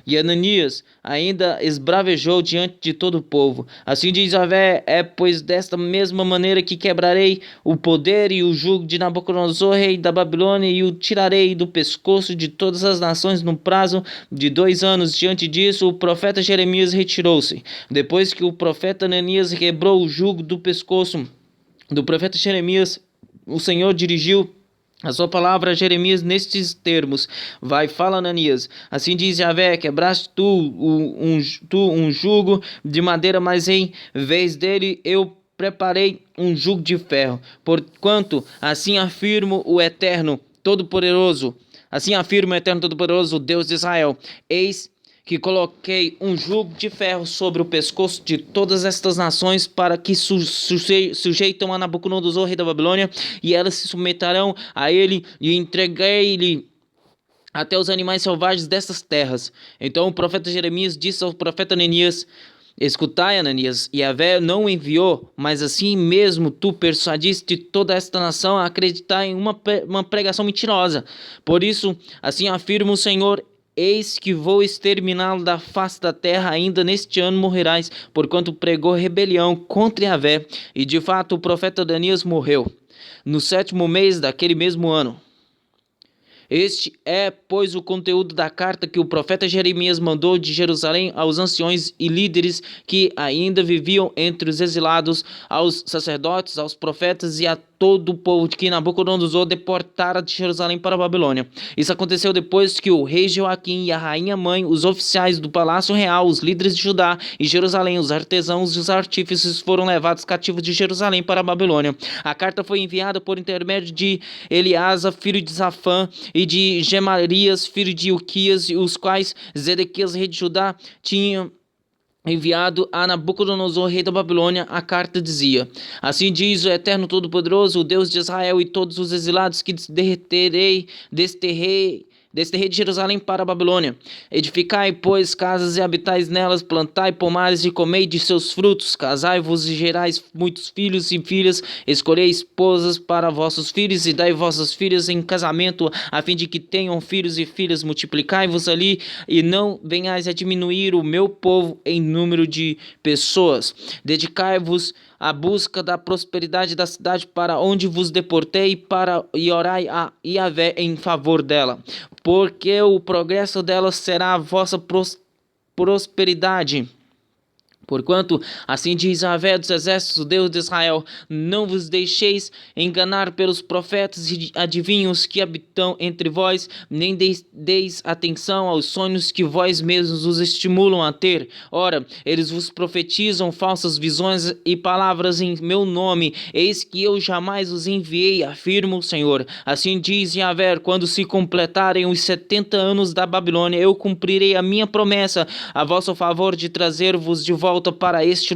E Ananias ainda esbravejou diante de todo o povo. Assim diz Yahvé: é pois desta mesma maneira que quebrarei o poder e o jugo de Nabucodonosor, rei da Babilônia, e o tirarei do pescoço de todas as nações no prazo de 2 anos. Diante disso, o profeta Jeremias retirou-se. Depois que o profeta Ananias quebrou o jugo do pescoço do profeta Jeremias, o Senhor dirigiu a sua palavra a Jeremias nestes termos: vai, fala, Ananias. Assim diz Yahvé: quebraste tu um jugo de madeira, mas em vez dele eu preparei um jugo de ferro. Porquanto assim afirma o Eterno Todo-Poderoso, o Deus de Israel: eis que coloquei um jugo de ferro sobre o pescoço de todas estas nações, para que sujeitam a Nabucodonosor, rei da Babilônia, e elas se submeterão a ele, e entreguei-lhe até os animais selvagens destas terras. Então o profeta Jeremias disse ao profeta Ananias: escutai, Ananias, Yahvé não o enviou, mas assim mesmo tu persuadiste toda esta nação a acreditar em uma pregação mentirosa. Por isso, assim afirma o Senhor: eis que vou exterminá-lo da face da terra, ainda neste ano morrerás, porquanto pregou rebelião contra Yahvé. E de fato o profeta Ananias morreu, no 7º mês daquele mesmo ano. Este é, pois, o conteúdo da carta que o profeta Jeremias mandou de Jerusalém aos anciões e líderes que ainda viviam entre os exilados, aos sacerdotes, aos profetas e a todo o povo de que Nabucodonosor deportara de Jerusalém para a Babilônia. Isso aconteceu depois que o rei Joaquim e a rainha mãe, os oficiais do palácio real, os líderes de Judá e Jerusalém, os artesãos e os artífices foram levados cativos de Jerusalém para a Babilônia. A carta foi enviada por intermédio de Eleasa, filho de Safã, e de Gemarias, filho de Uquias, os quais Zedequias, rei de Judá, tinha enviado a Nabucodonosor, rei da Babilônia. A carta dizia: assim diz o Eterno Todo-Poderoso, o Deus de Israel, e todos os exilados que desterrei de Jerusalém para a Babilônia. Edificai, pois, casas e habitais nelas, plantai pomares e comei de seus frutos, casai-vos e gerais muitos filhos e filhas, escolhei esposas para vossos filhos e dai vossas filhas em casamento, a fim de que tenham filhos e filhas. Multiplicai-vos ali e não venhais a diminuir o meu povo em número de pessoas. Dedicai-vos à busca da prosperidade da cidade para onde vos deportei, e orai a Yahvé em favor dela, porque o progresso dela será a vossa prosperidade. Porquanto, assim diz Yahvé dos exércitos, o Deus de Israel: não vos deixeis enganar pelos profetas e adivinhos que habitam entre vós, nem deis atenção aos sonhos que vós mesmos os estimulam a ter. Ora, eles vos profetizam falsas visões e palavras em meu nome. Eis que eu jamais os enviei, afirma o Senhor. Assim diz Yahvé: quando se completarem os 70 anos da Babilônia, eu cumprirei a minha promessa a vosso favor de trazer-vos de volta para este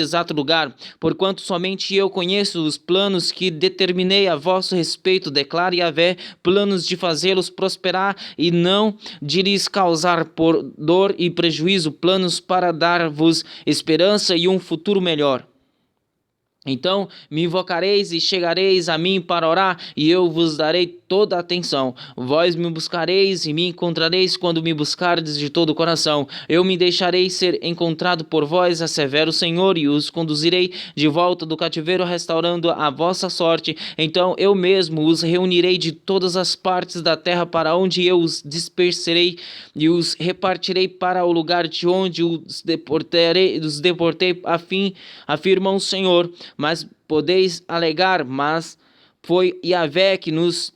exato lugar, porquanto somente eu conheço os planos que determinei a vosso respeito, declara Yahvé, planos de fazê-los prosperar e não de lhes causar dor e prejuízo, planos para dar-vos esperança e um futuro melhor. Então me invocareis e chegareis a mim para orar, e eu vos darei toda a atenção. Vós me buscareis e me encontrareis quando me buscardes de todo o coração. Eu me deixarei ser encontrado por vós, assevera o Senhor, e os conduzirei de volta do cativeiro, restaurando a vossa sorte. Então eu mesmo os reunirei de todas as partes da terra para onde eu os dispersarei, e os repartirei para o lugar de onde os deportei, afirma o Senhor. Mas podeis alegar, mas foi Yahvé que nos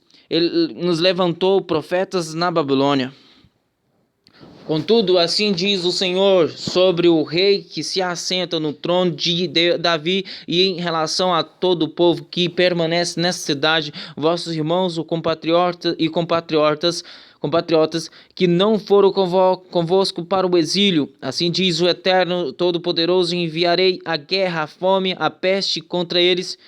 levantou profetas na Babilônia. Contudo, assim diz o Senhor sobre o rei que se assenta no trono de Davi e em relação a todo o povo que permanece nessa cidade, vossos irmãos, compatriotas que não foram convosco para o exílio. Assim diz o Eterno Todo-Poderoso: enviarei a guerra, a fome, a peste contra eles,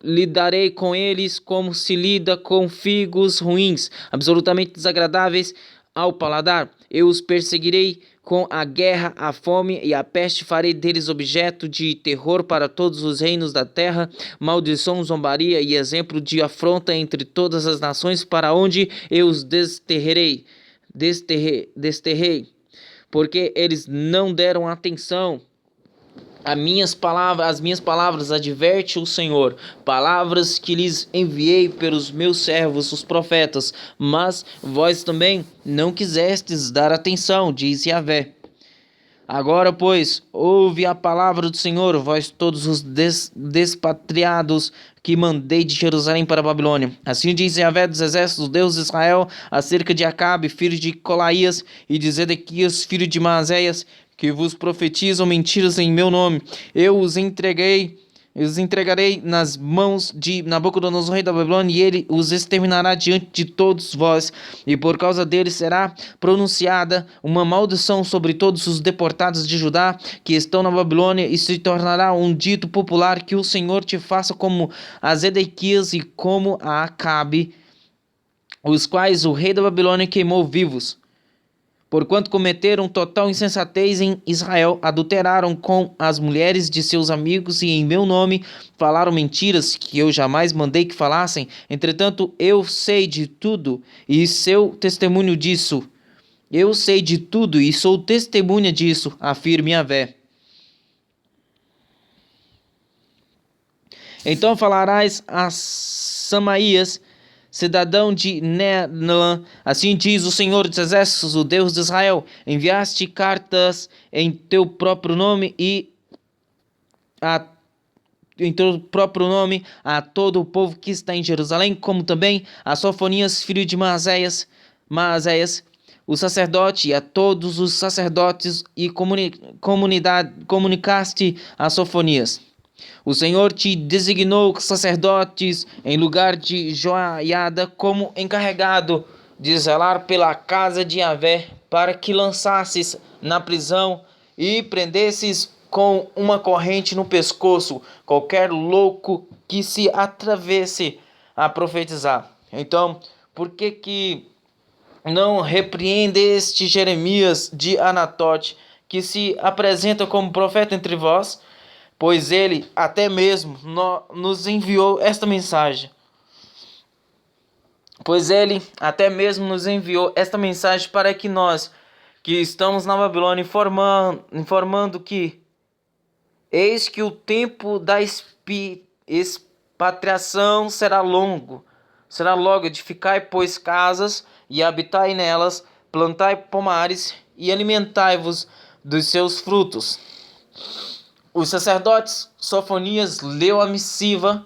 lidarei com eles como se lida com figos ruins, absolutamente desagradáveis, ao paladar. Eu os perseguirei com a guerra, a fome e a peste, farei deles objeto de terror para todos os reinos da terra, maldição, zombaria e exemplo de afronta entre todas as nações, para onde eu os desterrei, porque eles não deram atenção as minhas palavras, adverte o Senhor, palavras que lhes enviei pelos meus servos, os profetas, mas vós também não quisestes dar atenção, diz Yahvé. Agora, pois, ouve a palavra do Senhor, vós todos os despatriados que mandei de Jerusalém para a Babilônia. Assim diz Yahvé dos exércitos, Deus de Israel, acerca de Acabe, filho de Colaías, e de Zedequias, filho de Maazéias, que vos profetizam mentiras em meu nome. Eu os entregarei nas mãos de Nabucodonosor, rei da Babilônia, e ele os exterminará diante de todos vós, e por causa deles será pronunciada uma maldição sobre todos os deportados de Judá que estão na Babilônia, e se tornará um dito popular, que o Senhor te faça como a Zedequias e como a Acabe, os quais o rei da Babilônia queimou vivos. Porquanto cometeram total insensatez em Israel, adulteraram com as mulheres de seus amigos e em meu nome falaram mentiras que eu jamais mandei que falassem. Entretanto, eu sei de tudo e seu testemunho disso. Eu sei de tudo e sou testemunha disso, afirma Yahvé. Então falarás a Samaías, cidadão de Nelã, assim diz o Senhor dos Exércitos, o Deus de Israel: enviaste cartas em teu próprio nome a todo o povo que está em Jerusalém, como também a Sofonias, filho de Maazéias, o sacerdote, e a todos os sacerdotes, e comunicaste a Sofonias. O Senhor te designou sacerdotes em lugar de Joiada como encarregado de zelar pela casa de Yahvé, para que lançasses na prisão e prendesses com uma corrente no pescoço qualquer louco que se atrevesse a profetizar. Então, por que não repreendeste Jeremias de Anatote, que se apresenta como profeta entre vós? Pois ele até mesmo nos enviou esta mensagem. Para que nós, que estamos na Babilônia, informando que eis que o tempo da expatriação será logo. Edificai, pois, casas e habitai nelas, plantai pomares e alimentai-vos dos seus frutos. Os sacerdotes Sofonias leu a missiva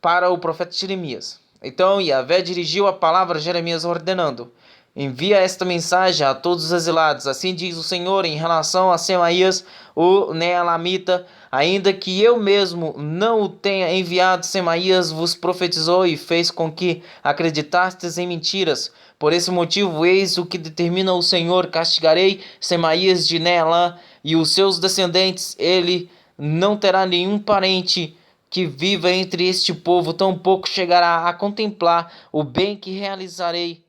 para o profeta Jeremias. Então Yahvé dirigiu a palavra a Jeremias, ordenando: envia esta mensagem a todos os exilados. Assim diz o Senhor em relação a Semaías, o Neelamita: ainda que eu mesmo não o tenha enviado, Semaías vos profetizou e fez com que acreditastes em mentiras. Por esse motivo, eis o que determina o Senhor: castigarei Semaías de Neelã e os seus descendentes. Ele não terá nenhum parente que viva entre este povo, tampouco chegará a contemplar o bem que realizarei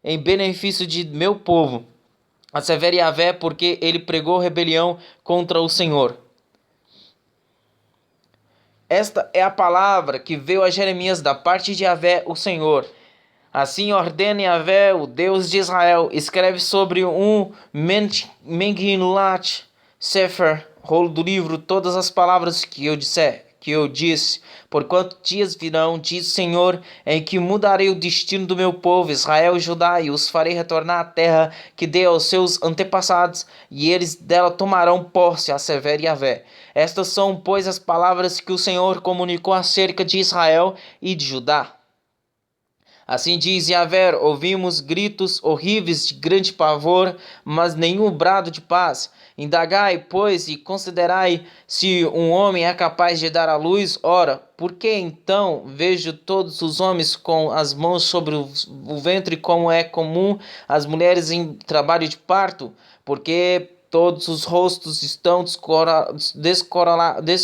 em benefício de meu povo. Assevera Yahvé, porque ele pregou rebelião contra o Senhor. Esta é a palavra que veio a Jeremias da parte de Yahvé, o Senhor. Assim ordena Yahvé, o Deus de Israel: escreve sobre um Megillat Sefer, rolo do livro, todas as palavras que eu disse, porquanto dias virão, diz o Senhor, em que mudarei o destino do meu povo, Israel e Judá, e os farei retornar à terra que dei aos seus antepassados, e eles dela tomarão posse, assevera Yahvé. Estas são, pois, as palavras que o Senhor comunicou acerca de Israel e de Judá. Assim diz Yahvé: ouvimos gritos horríveis de grande pavor, mas nenhum brado de paz. Indagai, pois, e considerai se um homem é capaz de dar à luz. Ora, por que então vejo todos os homens com as mãos sobre o ventre, como é comum as mulheres em trabalho de parto? Porque todos os rostos estão descorados,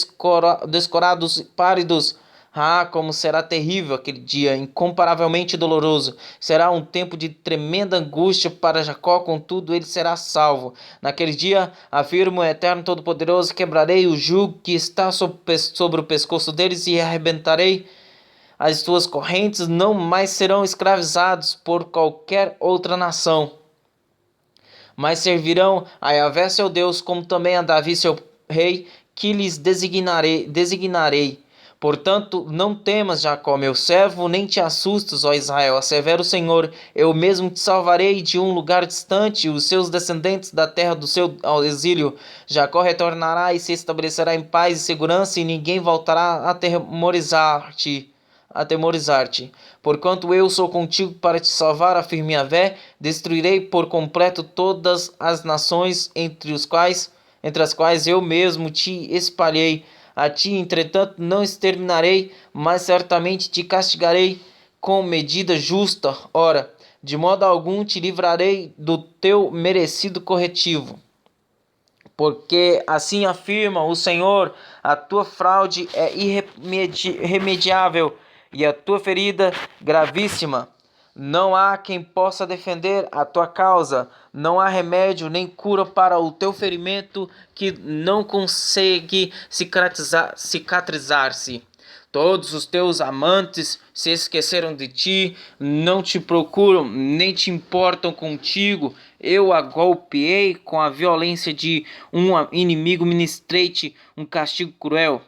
pálidos, Ah, como será terrível aquele dia, incomparavelmente doloroso. Será um tempo de tremenda angústia para Jacó, contudo ele será salvo. Naquele dia, afirma o Eterno Todo-Poderoso, quebrarei o jugo que está sobre o pescoço deles e arrebentarei as suas correntes, não mais serão escravizados por qualquer outra nação, mas servirão a Yahvé seu Deus, como também a Davi seu rei, que lhes designarei. Portanto, não temas, Jacó, meu servo, nem te assustes, ó Israel, assevera o Senhor, eu mesmo te salvarei de um lugar distante, os seus descendentes da terra do seu exílio. Jacó retornará e se estabelecerá em paz e segurança, e ninguém voltará a atemorizar-te. Porquanto eu sou contigo para te salvar, afirma Yahvé, destruirei por completo todas as nações entre as quais eu mesmo te espalhei. A ti, entretanto, não exterminarei, mas certamente te castigarei com medida justa. Ora, de modo algum te livrarei do teu merecido corretivo. Porque assim afirma o Senhor, a tua fraude é irremediável e a tua ferida gravíssima. Não há quem possa defender a tua causa, não há remédio nem cura para o teu ferimento que não consegue cicatrizar-se. Todos os teus amantes se esqueceram de ti, não te procuram, nem te importam contigo. Eu a golpeei com a violência de um inimigo, ministrei-te um castigo cruel.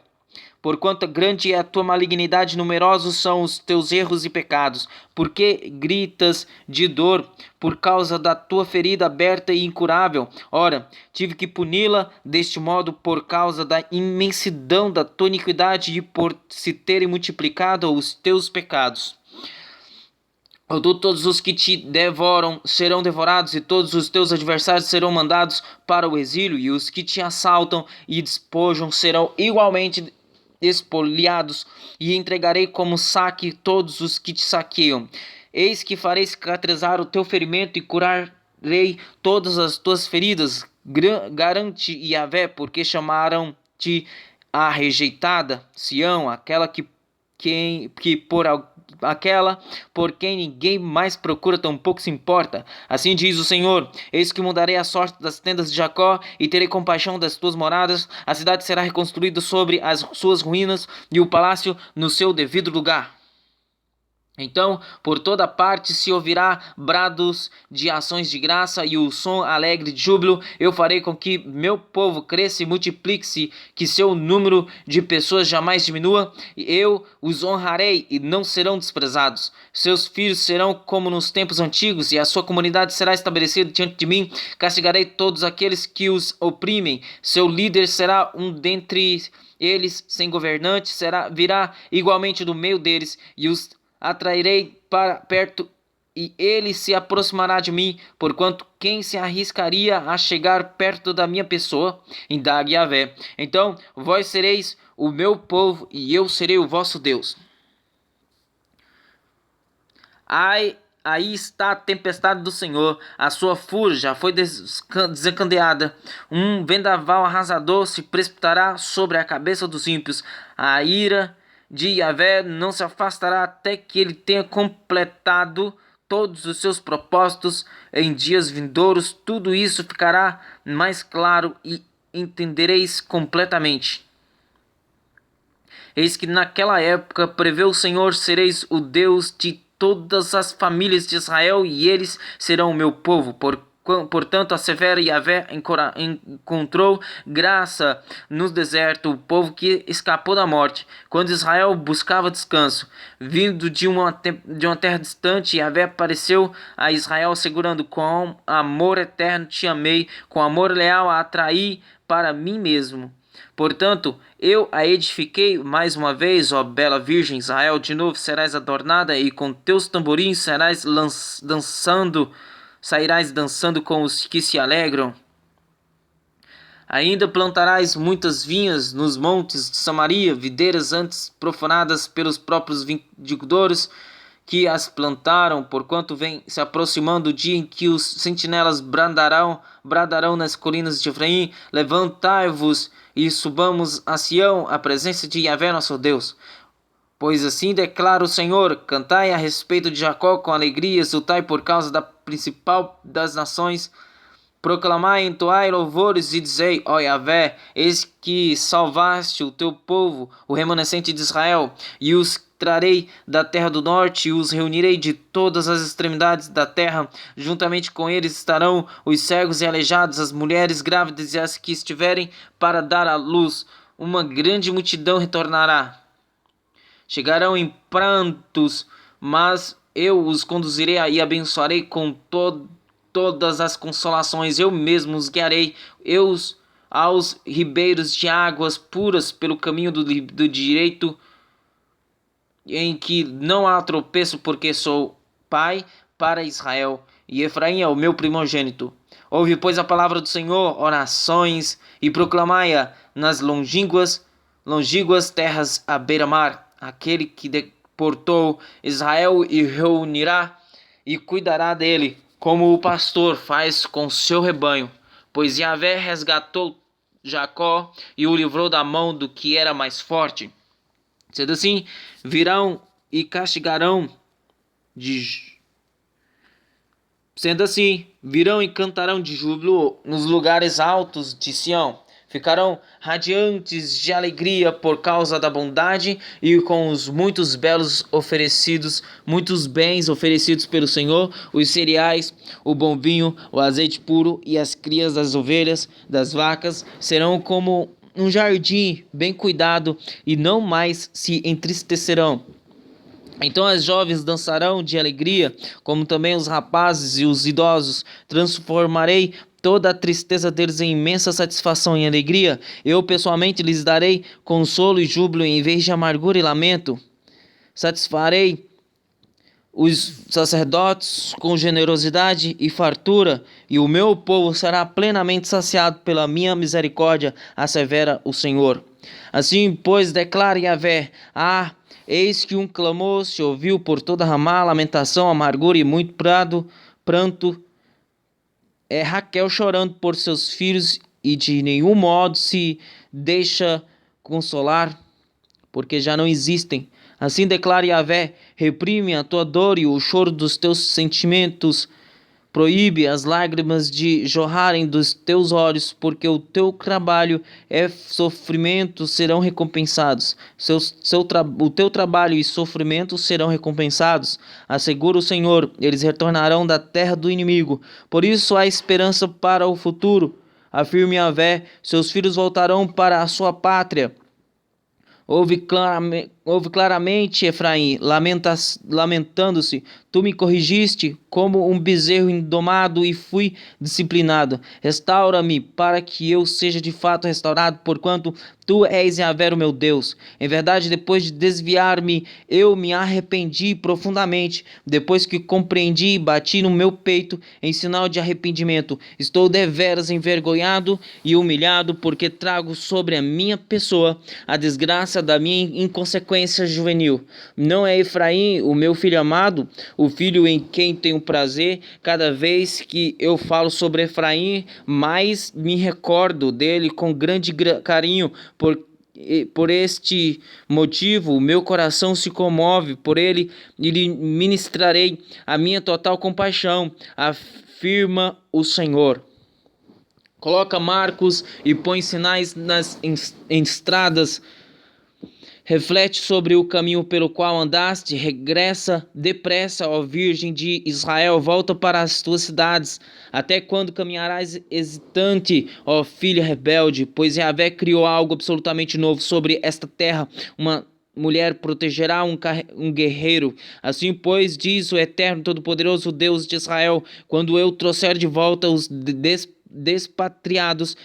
Porquanto grande é a tua malignidade, numerosos são os teus erros e pecados. Porque gritas de dor por causa da tua ferida aberta e incurável? Ora, tive que puni-la deste modo por causa da imensidão da tua iniquidade e por se terem multiplicado os teus pecados. Todos os que te devoram serão devorados, e todos os teus adversários serão mandados para o exílio, e os que te assaltam e despojam serão igualmente espoliados, e entregarei como saque todos os que te saqueiam. Eis que farei cicatrizar o teu ferimento e curarei todas as tuas feridas. Garante Yahvé, porque chamaram-te a rejeitada, Sião, aquela por quem ninguém mais procura, tampouco se importa. Assim diz o Senhor: eis que mudarei a sorte das tendas de Jacó e terei compaixão das tuas moradas. A cidade será reconstruída sobre as suas ruínas e o palácio no seu devido lugar. Então, por toda parte se ouvirá brados de ações de graça e o som alegre de júbilo. Eu farei com que meu povo cresça e multiplique-se, que seu número de pessoas jamais diminua. Eu os honrarei e não serão desprezados. Seus filhos serão como nos tempos antigos, e a sua comunidade será estabelecida diante de mim. Castigarei todos aqueles que os oprimem. Seu líder será um dentre eles, sem governante, virá igualmente do meio deles, e os atrairei para perto, e ele se aproximará de mim, porquanto quem se arriscaria a chegar perto da minha pessoa? Indague Yahvé. Então vós sereis o meu povo, e eu serei o vosso Deus. Aí está a tempestade do Senhor, a sua fúria já foi desencadeada. Um vendaval arrasador se precipitará sobre a cabeça dos ímpios. A ira de Yahvé não se afastará até que ele tenha completado todos os seus propósitos em dias vindouros. Tudo isso ficará mais claro e entendereis completamente. Eis que naquela época, prevê o Senhor, sereis o Deus de todas as famílias de Israel, e eles serão o meu povo. Portanto, assevera Yahvé, encontrou graça no deserto, o povo que escapou da morte. Quando Israel buscava descanso, vindo de uma terra distante, Yahvé apareceu a Israel, assegurando: com amor eterno te amei, com amor leal a atraí para mim mesmo. Portanto, eu a edifiquei mais uma vez, ó bela Virgem Israel, de novo serás adornada, e com teus tamborins sairás dançando com os que se alegram. Ainda plantarás muitas vinhas nos montes de Samaria, videiras antes profanadas pelos próprios viticultores que as plantaram, porquanto vem se aproximando o dia em que os sentinelas bradarão nas colinas de Efraim. Levantai-vos e subamos a Sião, a presença de Yahvé nosso Deus. Pois assim declara o Senhor: cantai a respeito de Jacó com alegria, exultai por causa da principal das nações. Proclamai, entoai louvores e dizei: ó Yahvé, eis que salvaste o teu povo, o remanescente de Israel, e os trarei da terra do norte, e os reunirei de todas as extremidades da terra. Juntamente com eles estarão os cegos e aleijados, as mulheres grávidas e as que estiverem para dar à luz. Uma grande multidão retornará. Chegarão em prantos, mas eu os conduzirei e abençoarei com todas as consolações. Eu mesmo os guiarei aos ribeiros de águas puras pelo caminho do direito, em que não há tropeço, porque sou pai para Israel, e Efraim é o meu primogênito. Ouve, pois, a palavra do Senhor, orações, e proclamai-a nas longínquas terras à beira-mar. Aquele que deportou Israel e reunirá e cuidará dele, como o pastor faz com seu rebanho. Pois Yahvé resgatou Jacó e o livrou da mão do que era mais forte. Sendo assim, virão e castigarão Sendo assim, virão e cantarão de júbilo nos lugares altos de Sião. Ficarão radiantes de alegria por causa da bondade e com os muitos bens oferecidos pelo Senhor, os cereais, o bom vinho, o azeite puro e as crias das ovelhas, das vacas, serão como um jardim bem cuidado e não mais se entristecerão. Então as jovens dançarão de alegria, como também os rapazes e os idosos. Transformarei toda a tristeza deles em imensa satisfação e alegria. Eu pessoalmente lhes darei consolo e júbilo em vez de amargura e lamento. Satisfarei os sacerdotes com generosidade e fartura, e o meu povo será plenamente saciado pela minha misericórdia, assevera o Senhor. Assim, pois, declara Yahvé: eis que um clamor se ouviu por toda Ramá, lamentação, amargura e muito pranto. É Raquel chorando por seus filhos e de nenhum modo se deixa consolar, porque já não existem. Assim declara Yahvé: reprime a tua dor e o choro dos teus sentimentos, proíbe as lágrimas de jorrarem dos teus olhos, porque o teu trabalho e sofrimento serão recompensados. O teu trabalho e sofrimento serão recompensados. Assegura o Senhor, eles retornarão da terra do inimigo. Por isso há esperança para o futuro. Afirme Yahvé, seus filhos voltarão para a sua pátria. Ouve claramente, Efraim, lamentando-se. Tu me corrigiste como um bezerro indomado e fui disciplinado. Restaura-me para que eu seja de fato restaurado, porquanto tu és Yahvé, o meu Deus. Em verdade, depois de desviar-me, eu me arrependi profundamente. Depois que compreendi e bati no meu peito em sinal de arrependimento, estou deveras envergonhado e humilhado, porque trago sobre a minha pessoa a desgraça da minha inconsequência juvenil. Não é Efraim, o meu filho amado, o filho em quem tenho prazer? Cada vez que eu falo sobre Efraim, mais me recordo dele com grande carinho. Por este motivo, o meu coração se comove por ele e lhe ministrarei a minha total compaixão, afirma o Senhor. Coloca marcos e põe sinais nas estradas. Reflete sobre o caminho pelo qual andaste, regressa depressa, ó Virgem de Israel, volta para as tuas cidades. Até quando caminharás hesitante, ó filha rebelde? Pois Yahvé criou algo absolutamente novo sobre esta terra, uma mulher protegerá um guerreiro. Assim, pois, diz o eterno todo-poderoso Deus de Israel, quando eu trouxer de volta os despatriados,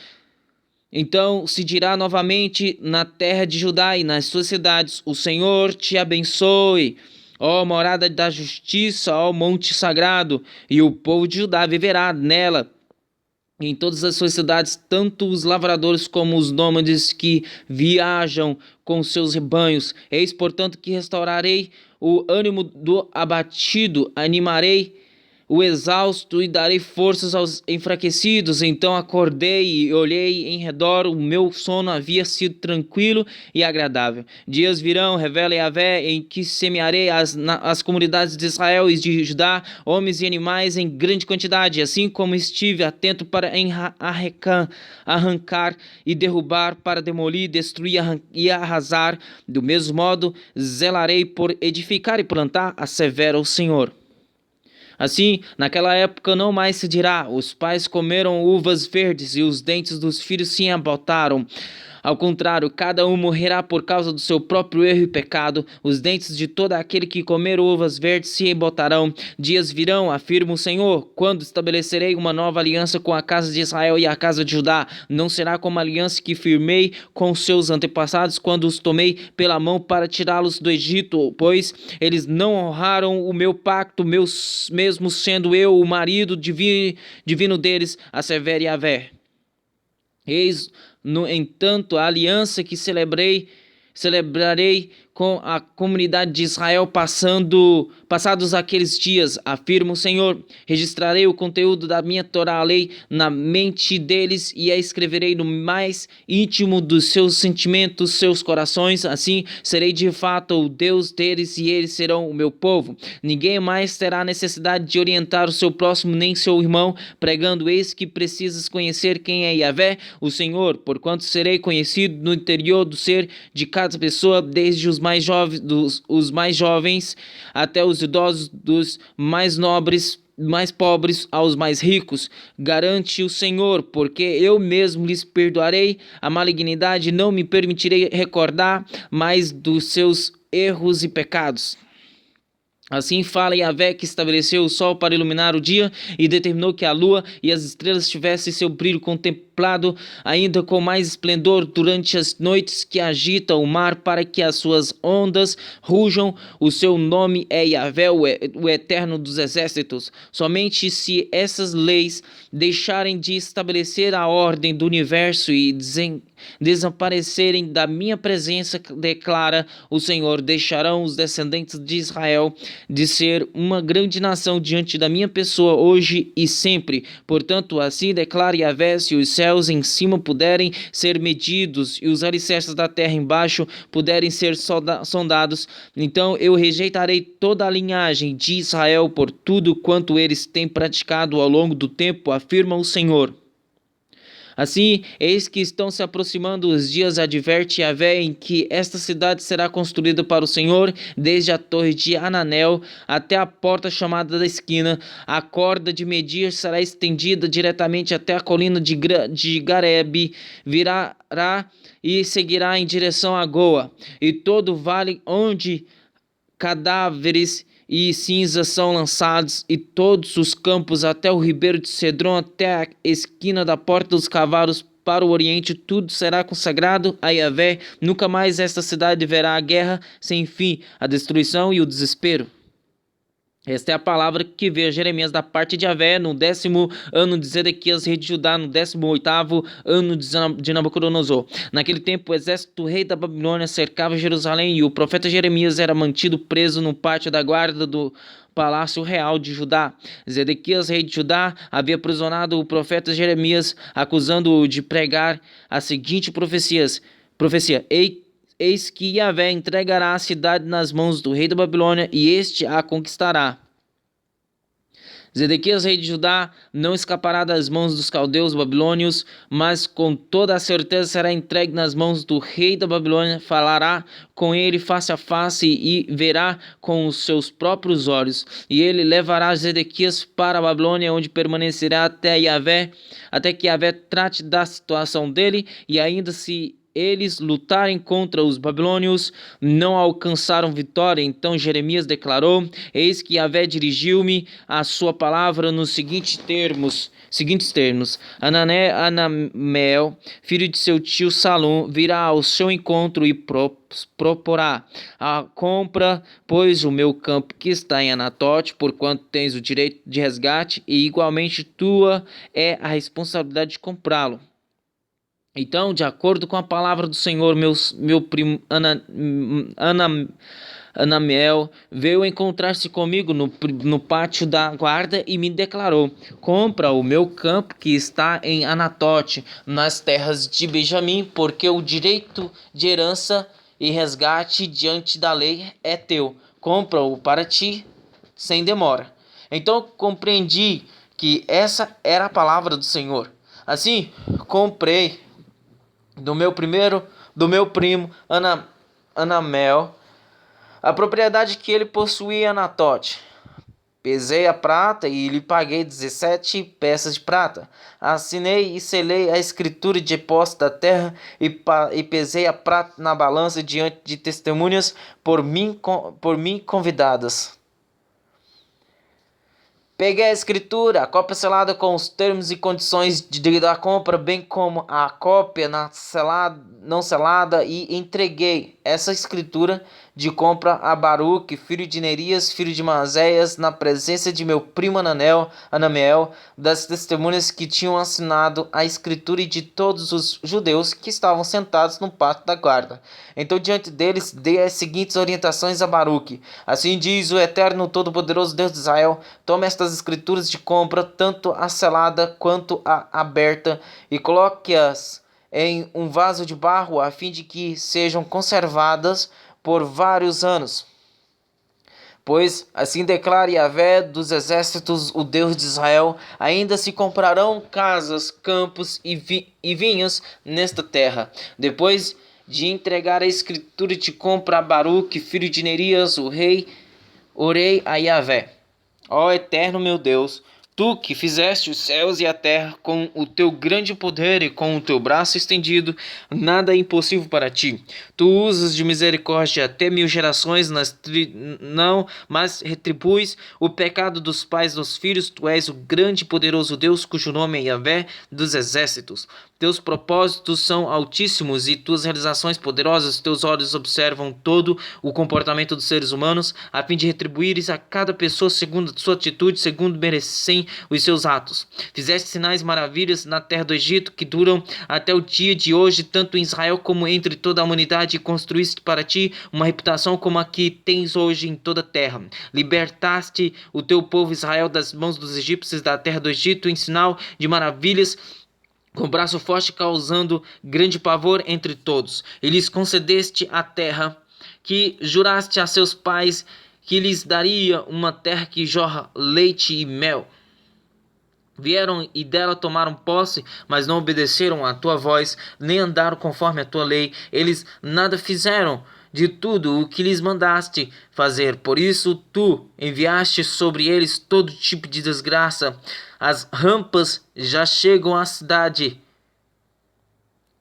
então se dirá novamente na terra de Judá e nas suas cidades: o Senhor te abençoe, ó morada da justiça, ó monte sagrado, e o povo de Judá viverá nela. Em todas as suas cidades, tanto os lavradores como os nômades que viajam com seus rebanhos. Eis, portanto, que restaurarei o ânimo do abatido, animarei o exausto e darei forças aos enfraquecidos. Então acordei e olhei em redor, o meu sono havia sido tranquilo e agradável. Dias virão, revela Yahvé, em que semearei as comunidades de Israel e de Judá, homens e animais em grande quantidade, assim como estive atento para arrancar e derrubar, para demolir, destruir e arrasar. Do mesmo modo, zelarei por edificar e plantar, assevera o Senhor. Assim, naquela época não mais se dirá: os pais comeram uvas verdes e os dentes dos filhos se embotaram. Ao contrário, cada um morrerá por causa do seu próprio erro e pecado. Os dentes de todo aquele que comer uvas verdes se embotarão. Dias virão, afirma o Senhor, quando estabelecerei uma nova aliança com a casa de Israel e a casa de Judá. Não será como a aliança que firmei com seus antepassados quando os tomei pela mão para tirá-los do Egito, pois eles não honraram o meu pacto, mesmo sendo eu o marido divino deles, assevera Yahvé. Eis, no entanto, a aliança que celebrarei com a comunidade de Israel passados aqueles dias, afirma o Senhor. Registrarei o conteúdo da minha Torá, a lei, na mente deles e a escreverei no mais íntimo dos seus sentimentos, seus corações. Assim serei de fato o Deus deles e eles serão o meu povo. Ninguém mais terá necessidade de orientar o seu próximo nem seu irmão, pregando: eis que precisas conhecer quem é Yahvé, o Senhor, porquanto serei conhecido no interior do ser de cada pessoa, desde os mais jovens até os idosos, dos mais nobres, mais pobres aos mais ricos, garante o Senhor, porque eu mesmo lhes perdoarei a malignidade, não me permitirei recordar mais dos seus erros e pecados. Assim fala Yahvé, que estabeleceu o sol para iluminar o dia e determinou que a lua e as estrelas tivessem seu brilho contemplado ainda com mais esplendor durante as noites, que agita o mar para que as suas ondas rujam. O seu nome é Yahvé, o eterno dos exércitos. Somente se essas leis deixarem de estabelecer a ordem do universo e desaparecerem da minha presença, declara o Senhor, deixarão os descendentes de Israel de ser uma grande nação diante da minha pessoa hoje e sempre. Portanto, assim declara Yahvé: se os céus em cima puderem ser medidos e os alicerces da terra embaixo puderem ser sondados, então eu rejeitarei toda a linhagem de Israel por tudo quanto eles têm praticado ao longo do tempo, afirma o Senhor. Assim, eis que estão se aproximando os dias, adverte Yahvé, em que esta cidade será construída para o Senhor, desde a torre de Ananel até a porta chamada da esquina. A corda de medir será estendida diretamente até a colina de Garebe, virá e seguirá em direção a Goa, e todo o vale onde cadáveres e cinzas são lançados, e todos os campos até o ribeiro de Cedron, até a esquina da porta dos cavalos para o oriente, tudo será consagrado a Yahvé. Nunca mais esta cidade verá a guerra sem fim, a destruição e o desespero. Esta é a palavra que veio a Jeremias da parte de Yahvé no 10º ano de Zedequias, rei de Judá, no 18º ano de Nabucodonosor. Naquele tempo, o exército rei da Babilônia cercava Jerusalém e o profeta Jeremias era mantido preso no pátio da guarda do Palácio Real de Judá. Zedequias, rei de Judá, havia aprisionado o profeta Jeremias, acusando-o de pregar a seguinte profecia: eis que Yahvé entregará a cidade nas mãos do rei da Babilônia, e este a conquistará. Zedequias, rei de Judá, não escapará das mãos dos caldeus babilônios, mas com toda a certeza será entregue nas mãos do rei da Babilônia. Falará com ele face a face e verá com os seus próprios olhos. E ele levará Zedequias para a Babilônia, onde permanecerá até que Yahvé trate da situação dele, e ainda se eles lutarem contra os babilônios, não alcançaram vitória. Então Jeremias declarou: eis que Yahvé dirigiu-me a sua palavra nos seguintes termos: Anamel, filho de seu tio Salum, virá ao seu encontro e proporá a compra, pois o meu campo que está em Anatote, porquanto tens o direito de resgate, e igualmente tua é a responsabilidade de comprá-lo. Então, de acordo com a palavra do Senhor, meu primo Anamiel veio encontrar-se comigo no pátio da guarda e me declarou: compra o meu campo que está em Anatote, nas terras de Benjamim, porque o direito de herança e resgate diante da lei é teu. Compra-o para ti sem demora. Então compreendi que essa era a palavra do Senhor. Assim, comprei do meu primo Anamel, a propriedade que ele possuía em Anatote. Pesei a prata e lhe paguei 17 peças de prata. Assinei e selei a escritura de posse da terra e pesei a prata na balança diante de testemunhas por mim convidadas. Peguei a escritura, a cópia selada com os termos e condições da compra, bem como a cópia não selada, e entreguei essa escritura de compra a Baruque, filho de Nerias, filho de Maséias, na presença de meu primo Anamiel, das testemunhas que tinham assinado a escritura e de todos os judeus que estavam sentados no pátio da guarda. Então diante deles dei as seguintes orientações a Baruque: assim diz o eterno todo-poderoso Deus de Israel, tome estas escrituras de compra, tanto a selada quanto a aberta, e coloque-as em um vaso de barro, a fim de que sejam conservadas por vários anos. Pois assim declara Yahvé dos exércitos, o Deus de Israel: ainda se comprarão casas, campos e vinhos nesta terra. Depois de entregar a escritura de compra a Baruque, filho de Nerias, o rei, orei a Yahvé: ó eterno meu Deus, tu que fizeste os céus e a terra com o teu grande poder e com o teu braço estendido, nada é impossível para ti. Tu usas de misericórdia até 1000 gerações, não, mas retribuis o pecado dos pais dos filhos. Tu és o grande e poderoso Deus, cujo nome é Yahvé dos exércitos. Teus propósitos são altíssimos e tuas realizações poderosas. Teus olhos observam todo o comportamento dos seres humanos, a fim de retribuires a cada pessoa segundo a sua atitude, segundo merecem os seus atos. Fizeste sinais e maravilhas na terra do Egito, que duram até o dia de hoje, tanto em Israel como entre toda a humanidade, e construíste para ti uma reputação como a que tens hoje em toda a terra. Libertaste o teu povo Israel das mãos dos egípcios da terra do Egito, em sinal de maravilhas, com braço forte, causando grande pavor entre todos. E lhes concedeste a terra que juraste a seus pais que lhes daria, uma terra que jorra leite e mel. Vieram e dela tomaram posse, mas não obedeceram à tua voz, nem andaram conforme a tua lei. Eles nada fizeram de tudo o que lhes mandaste fazer. Por isso tu enviaste sobre eles todo tipo de desgraça. As rampas já chegam à cidade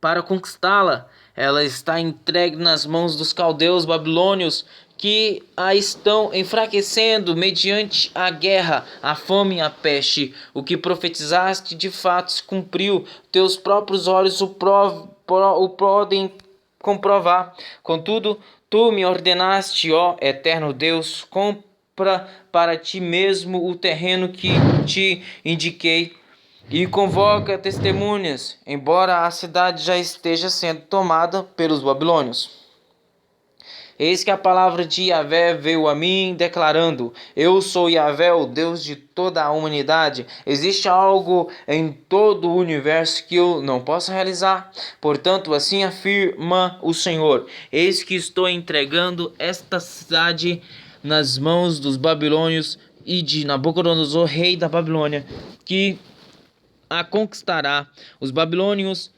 para conquistá-la. Ela está entregue nas mãos dos caldeus babilônios, que a estão enfraquecendo mediante a guerra, a fome e a peste. O que profetizaste de fato se cumpriu. Teus próprios olhos o podem comprovar. Contudo, tu me ordenaste, ó eterno Deus, compra para ti mesmo o terreno que te indiquei, e convoca testemunhas, embora a cidade já esteja sendo tomada pelos babilônios. Eis que a palavra de Yahvé veio a mim, declarando: eu sou Yahvé, o Deus de toda a humanidade. Existe algo em todo o universo que eu não possa realizar? Portanto, assim afirma o Senhor: eis que estou entregando esta cidade nas mãos dos babilônios e de Nabucodonosor, rei da Babilônia, que a conquistará. Os babilônios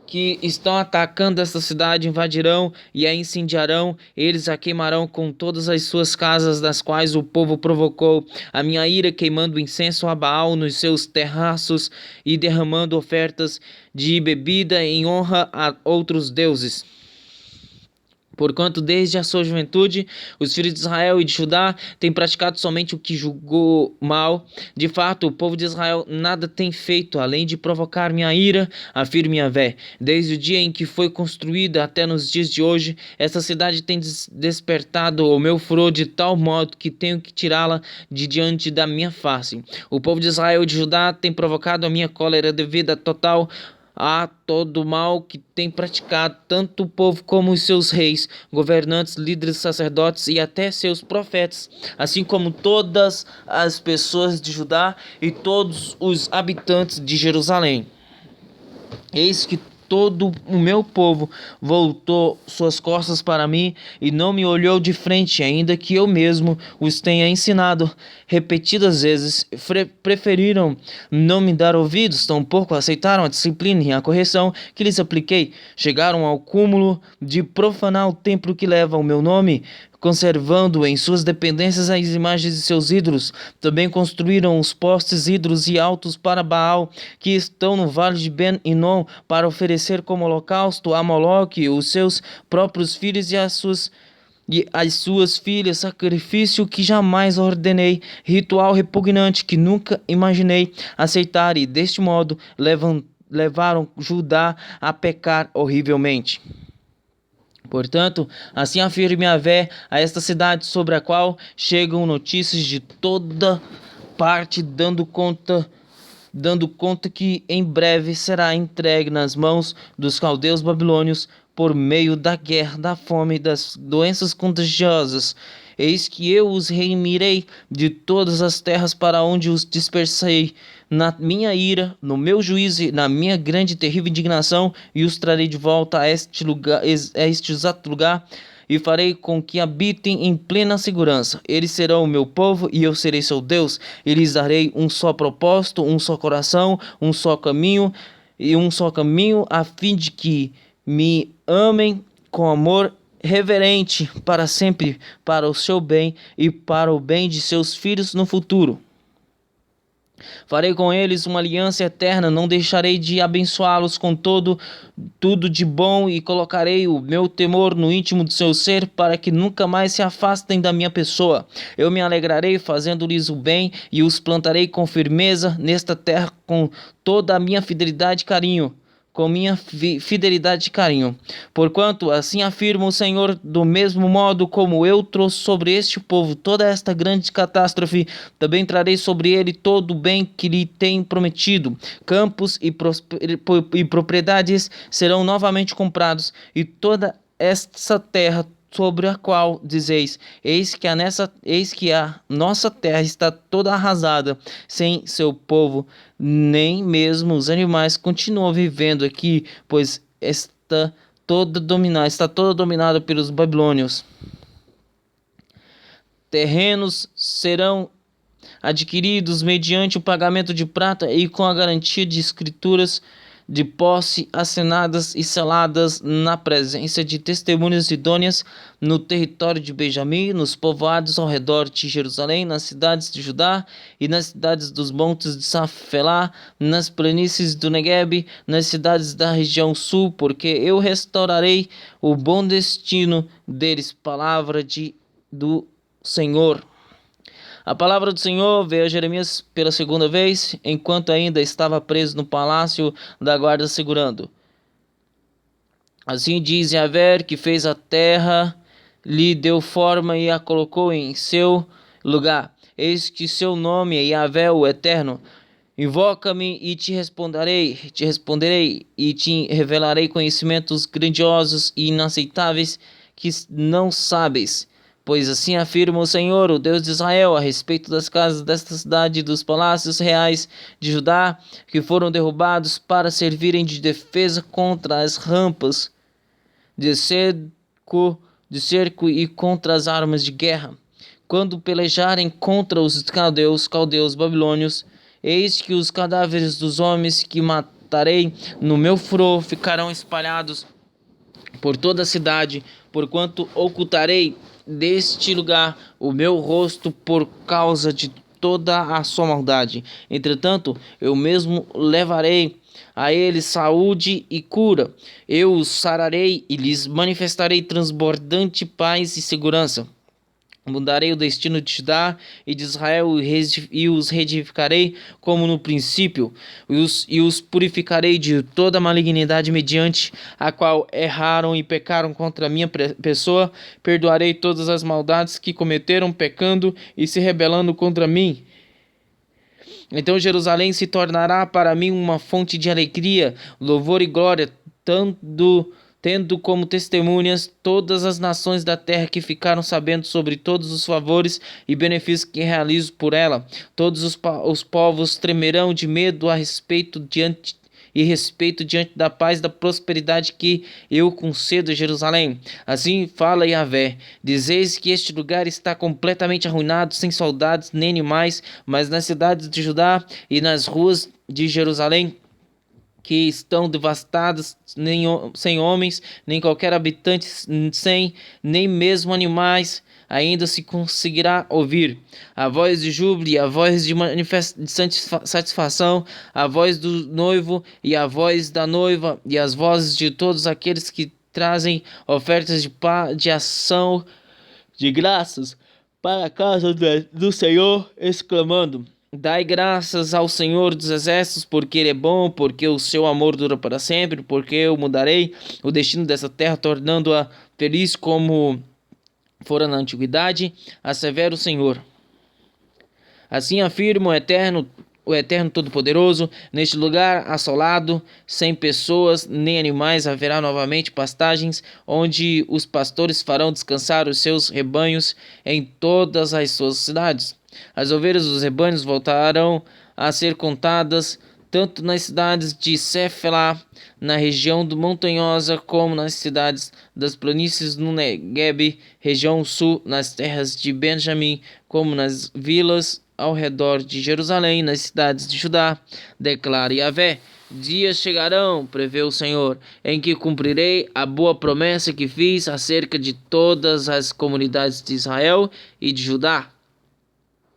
que estão atacando esta cidade invadirão e a incendiarão. Eles a queimarão com todas as suas casas, das quais o povo provocou a minha ira, queimando incenso a Baal nos seus terraços e derramando ofertas de bebida em honra a outros deuses. Porquanto desde a sua juventude os filhos de Israel e de Judá têm praticado somente o que julgou mal. De fato, o povo de Israel nada tem feito, além de provocar minha ira, afirma Yahvé. Desde o dia em que foi construída até nos dias de hoje, essa cidade tem despertado o meu furor de tal modo que tenho que tirá-la de diante da minha face. O povo de Israel e de Judá tem provocado a minha cólera devido à total a todo o mal que tem praticado tanto o povo como os seus reis, governantes, líderes, sacerdotes e até seus profetas, assim como todas as pessoas de Judá e todos os habitantes de Jerusalém. Eis que todo o meu povo voltou suas costas para mim e não me olhou de frente, ainda que eu mesmo os tenha ensinado repetidas vezes. Preferiram não me dar ouvidos, tampouco aceitaram a disciplina e a correção que lhes apliquei. Chegaram ao cúmulo de profanar o templo que leva o meu nome, conservando em suas dependências as imagens de seus ídolos. Também construíram os postes ídolos e altos para Baal, que estão no vale de Ben-Hinom, para oferecer como holocausto a Moloque, os seus próprios filhos e as suas filhas, sacrifício que jamais ordenei, ritual repugnante que nunca imaginei aceitar, e deste modo levaram Judá a pecar horrivelmente. Portanto, assim afirme Yahvé a esta cidade, sobre a qual chegam notícias de toda parte, dando conta que em breve será entregue nas mãos dos caldeus babilônios por meio da guerra, da fome e das doenças contagiosas. Eis que eu os remirei de todas as terras para onde os dispersei, na minha ira, no meu juízo e na minha grande e terrível indignação, e os trarei de volta a este exato lugar, e farei com que habitem em plena segurança. Eles serão o meu povo e eu serei seu Deus. E lhes darei um só propósito, um só coração, um só caminho, a fim de que me amem com amor reverente para sempre, para o seu bem e para o bem de seus filhos no futuro. Farei com eles uma aliança eterna, não deixarei de abençoá-los com tudo de bom, e colocarei o meu temor no íntimo do seu ser, para que nunca mais se afastem da minha pessoa. Eu me alegrarei fazendo-lhes o bem, e os plantarei com firmeza nesta terra com toda a minha fidelidade e carinho. Porquanto assim afirma o Senhor, do mesmo modo como eu trouxe sobre este povo toda esta grande catástrofe, também trarei sobre ele todo o bem que lhe tenho prometido. Campos e propriedades serão novamente comprados, e toda essa terra sobre a qual dizeis: eis que a nossa terra está toda arrasada, sem seu povo, nem mesmo os animais continuam vivendo aqui, pois está toda dominada pelos babilônios. Terrenos serão adquiridos mediante o pagamento de prata e com a garantia de escrituras de posse assinadas e seladas na presença de testemunhas idôneas no território de Benjamim, nos povoados ao redor de Jerusalém, nas cidades de Judá e nas cidades dos montes de Safelá, nas planícies do Neguebe, nas cidades da região sul, porque eu restaurarei o bom destino deles. Palavra do Senhor. A palavra do Senhor veio a Jeremias pela segunda vez, enquanto ainda estava preso no palácio da guarda segurando. Assim diz Yahvé, que fez a terra, lhe deu forma e a colocou em seu lugar. Eis que seu nome é Yahvé, o Eterno. Invoca-me e te responderei e te revelarei conhecimentos grandiosos e inaceitáveis que não sabes. Pois assim afirma o Senhor, o Deus de Israel, a respeito das casas desta cidade e dos palácios reais de Judá, que foram derrubados para servirem de defesa contra as rampas de cerco e contra as armas de guerra. Quando pelejarem contra os caldeus babilônios, eis que os cadáveres dos homens que matarei no meu furor ficarão espalhados por toda a cidade, porquanto ocultarei deste lugar o meu rosto por causa de toda a sua maldade. Entretanto, eu mesmo levarei a eles saúde e cura. Eu os sararei e lhes manifestarei transbordante paz e segurança. Mudarei o destino de Judá e de Israel e os reedificarei como no princípio, e os purificarei de toda malignidade mediante a qual erraram e pecaram contra a minha pessoa. Perdoarei todas as maldades que cometeram pecando e se rebelando contra mim. Então Jerusalém se tornará para mim uma fonte de alegria, louvor e glória, tendo como testemunhas todas as nações da terra que ficaram sabendo sobre todos os favores e benefícios que realizo por ela. Todos os povos tremerão de medo a respeito diante da paz e da prosperidade que eu concedo a Jerusalém. Assim fala Yahvé: dizeis que este lugar está completamente arruinado, sem soldados nem animais, mas nas cidades de Judá e nas ruas de Jerusalém, que estão devastadas, sem homens, nem qualquer habitante, sem nem mesmo animais, ainda se conseguirá ouvir a voz de júbilo, a voz de satisfação, a voz do noivo e a voz da noiva, e as vozes de todos aqueles que trazem ofertas de ação de graças para a casa do Senhor, exclamando: dai graças ao Senhor dos Exércitos, porque Ele é bom, porque o seu amor dura para sempre, porque eu mudarei o destino dessa terra, tornando-a feliz como fora na antiguidade, assevera o Senhor. Assim afirma o Eterno Todo-Poderoso: neste lugar assolado, sem pessoas nem animais, haverá novamente pastagens, onde os pastores farão descansar os seus rebanhos em todas as suas cidades. As ovelhas dos rebanhos voltarão a ser contadas, tanto nas cidades de Cefelá, na região do montanhosa, como nas cidades das planícies no Negueb, região sul, nas terras de Benjamim, como nas vilas ao redor de Jerusalém, nas cidades de Judá, declara Yahvé. Dias chegarão, prevê o Senhor, em que cumprirei a boa promessa que fiz acerca de todas as comunidades de Israel e de Judá.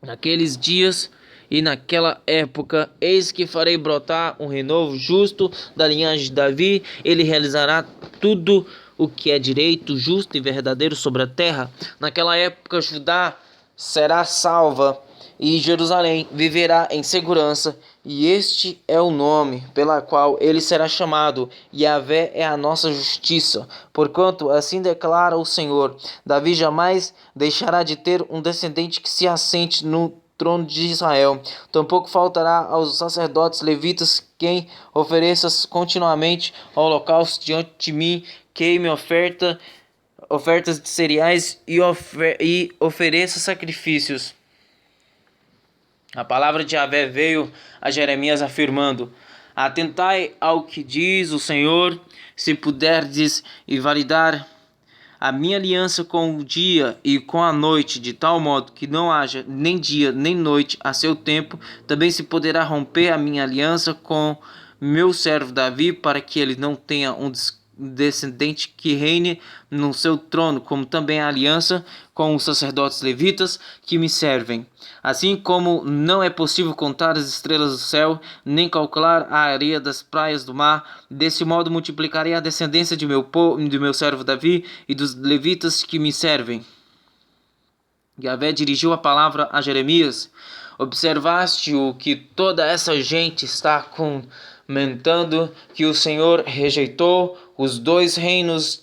Naqueles dias e naquela época, eis que farei brotar um renovo justo da linhagem de Davi. Ele realizará tudo o que é direito, justo e verdadeiro sobre a terra. Naquela época, Judá será salva e Jerusalém viverá em segurança. E este é o nome pela qual ele será chamado: Yahvé é a nossa justiça. Porquanto assim declara o Senhor: Davi jamais deixará de ter um descendente que se assente no trono de Israel. Tampouco faltará aos sacerdotes levitas quem ofereça continuamente holocausto diante de mim, queime ofertas de cereais e ofereça sacrifícios. A palavra de Yahvé veio a Jeremias afirmando: atentai ao que diz o Senhor, se puderdes e validar a minha aliança com o dia e com a noite, de tal modo que não haja nem dia nem noite a seu tempo, também se poderá romper a minha aliança com meu servo Davi, para que ele não tenha um descendente que reine no seu trono, como também a aliança com os sacerdotes levitas que me servem. Assim como não é possível contar as estrelas do céu, nem calcular a areia das praias do mar, desse modo multiplicarei a descendência de meu servo Davi e dos levitas que me servem. Yahvé dirigiu a palavra a Jeremias: observaste o que toda essa gente está comentando, que o Senhor rejeitou os dois reinos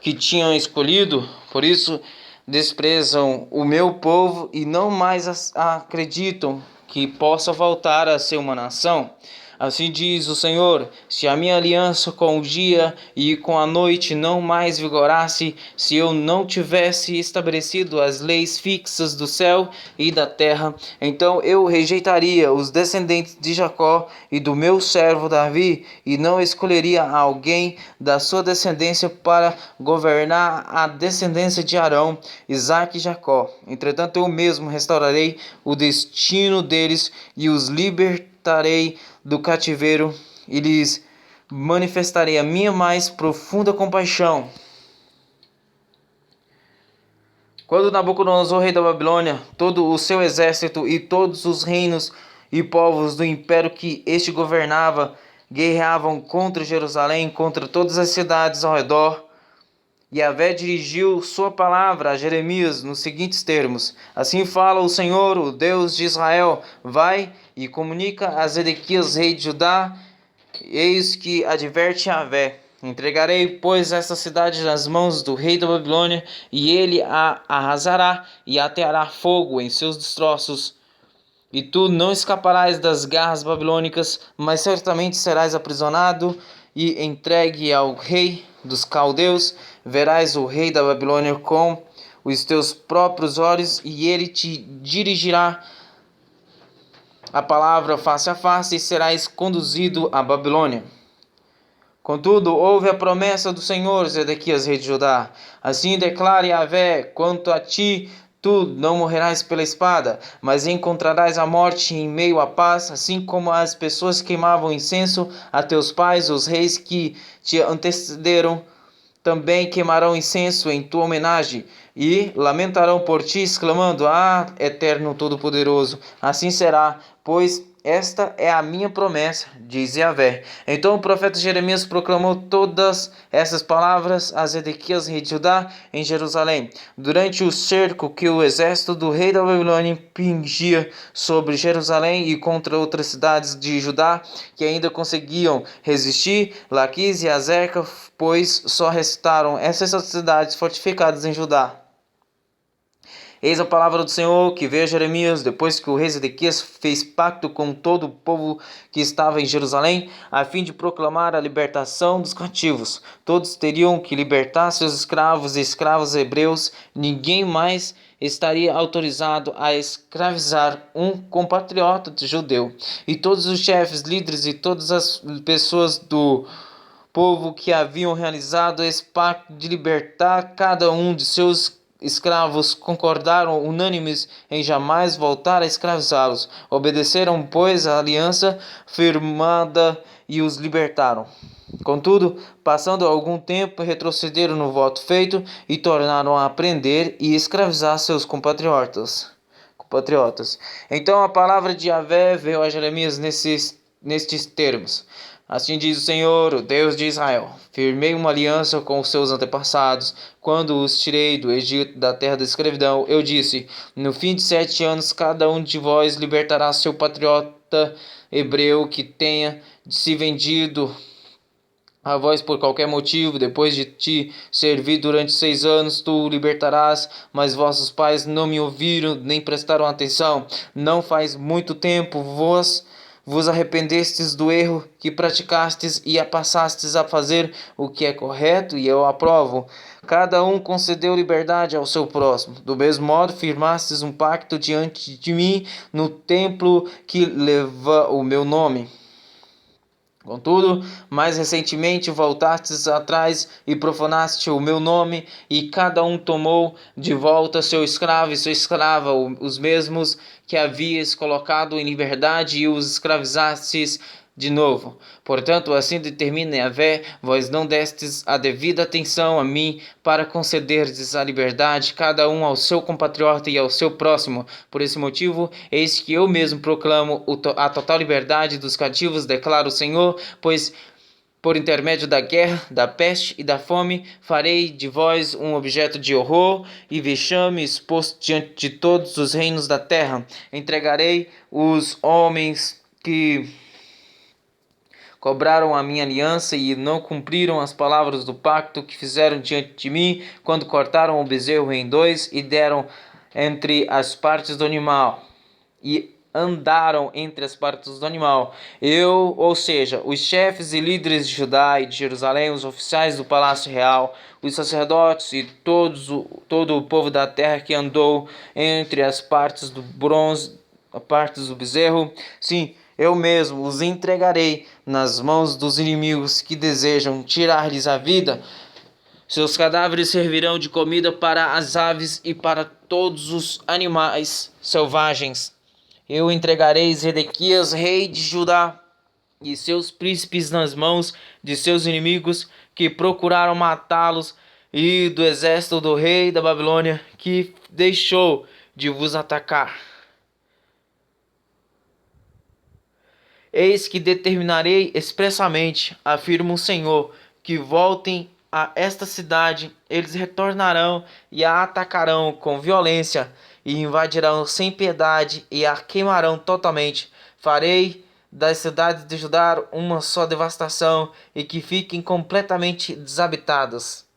que tinham escolhido? Por isso desprezam o meu povo e não mais acreditam que possa voltar a ser uma nação. Assim diz o Senhor: se a minha aliança com o dia e com a noite não mais vigorasse, se eu não tivesse estabelecido as leis fixas do céu e da terra, então eu rejeitaria os descendentes de Jacó e do meu servo Davi, e não escolheria alguém da sua descendência para governar a descendência de Arão, Isaque e Jacó. Entretanto, eu mesmo restaurarei o destino deles e os libertarei do cativeiro, e lhes manifestarei a minha mais profunda compaixão. Quando Nabucodonosor, rei da Babilônia, todo o seu exército e todos os reinos e povos do império que este governava guerreavam contra Jerusalém, contra todas as cidades ao redor, Yahvé dirigiu sua palavra a Jeremias nos seguintes termos: assim fala o Senhor, o Deus de Israel: vai e comunica a Zedequias, rei de Judá, eis que adverte Yahvé: entregarei, pois, esta cidade nas mãos do rei da Babilônia, e ele a arrasará e ateará fogo em seus destroços. E tu não escaparás das garras babilônicas, mas certamente serás aprisionado e entregue ao rei dos caldeus. Verás o rei da Babilônia com os teus próprios olhos, e ele te dirigirá a palavra face a face, e serás conduzido à Babilônia. Contudo, houve a promessa do Senhor, Zedequias, rei de Judá. Assim declara Yahvé: quanto a ti, tu não morrerás pela espada, mas encontrarás a morte em meio à paz, assim como as pessoas queimavam incenso a teus pais, os reis que te antecederam também queimarão incenso em tua homenagem e lamentarão por ti, exclamando: Ah, Eterno Todo-Poderoso, assim será, pois esta é a minha promessa, diz Yahvé. Então o profeta Jeremias proclamou todas essas palavras a Zedequias, rei de Judá, em Jerusalém, durante o cerco que o exército do rei da Babilônia impingia sobre Jerusalém e contra outras cidades de Judá que ainda conseguiam resistir, Laquis e Azeca, pois só restaram essas cidades fortificadas em Judá. Eis a palavra do Senhor que veio a Jeremias depois que o rei Zedequias fez pacto com todo o povo que estava em Jerusalém, a fim de proclamar a libertação dos cativos. Todos teriam que libertar seus escravos e escravos hebreus. Ninguém mais estaria autorizado a escravizar um compatriota judeu. E todos os chefes, líderes e todas as pessoas do povo que haviam realizado esse pacto de libertar cada um de seus escravos concordaram unânimes em jamais voltar a escravizá-los. Obedeceram, pois, a aliança firmada e os libertaram. Contudo, passando algum tempo, retrocederam no voto feito e tornaram a prender e escravizar seus compatriotas. Então a palavra de Yahvé veio a Jeremias nestes termos. Assim diz o Senhor, o Deus de Israel: firmei uma aliança com os seus antepassados, quando os tirei do Egito, da terra da escravidão. Eu disse: no fim de 7 anos, cada um de vós libertará seu patriota hebreu que tenha se vendido a vós por qualquer motivo. Depois de te servir durante 6 anos, tu o libertarás. Mas vossos pais não me ouviram, nem prestaram atenção. Não faz muito tempo vos arrependestes do erro que praticastes e passastes a fazer o que é correto, e eu aprovo. Cada um concedeu liberdade ao seu próximo. Do mesmo modo, firmastes um pacto diante de mim no templo que leva o meu nome. Contudo, mais recentemente voltastes atrás e profanaste o meu nome, e cada um tomou de volta seu escravo e sua escrava, os mesmos que havias colocado em liberdade, e os escravizastes de novo. Portanto, assim determina Yahvé: vós não destes a devida atenção a mim para concederdes a liberdade, cada um ao seu compatriota e ao seu próximo. Por esse motivo, eis que eu mesmo proclamo a total liberdade dos cativos, declara o Senhor, pois por intermédio da guerra, da peste e da fome, farei de vós um objeto de horror e vexame exposto diante de todos os reinos da terra. Entregarei os homens que cobraram a minha aliança e não cumpriram as palavras do pacto que fizeram diante de mim, quando cortaram o bezerro em dois e deram entre as partes do animal, e andaram entre as partes do animal. Ou seja, os chefes e líderes de Judá e de Jerusalém, os oficiais do palácio real, os sacerdotes e todo o povo da terra que andou entre as partes do bronze, as partes do bezerro, sim, eu mesmo os entregarei nas mãos dos inimigos que desejam tirar-lhes a vida. Seus cadáveres servirão de comida para as aves e para todos os animais selvagens. Eu entregarei Zedequias, rei de Judá, e seus príncipes nas mãos de seus inimigos que procuraram matá-los, e do exército do rei da Babilônia que deixou de vos atacar. Eis que determinarei expressamente, afirma o Senhor, que voltem a esta cidade. Eles retornarão e a atacarão com violência, e invadirão sem piedade e a queimarão totalmente. Farei das cidades de Judá uma só devastação, e que fiquem completamente desabitadas.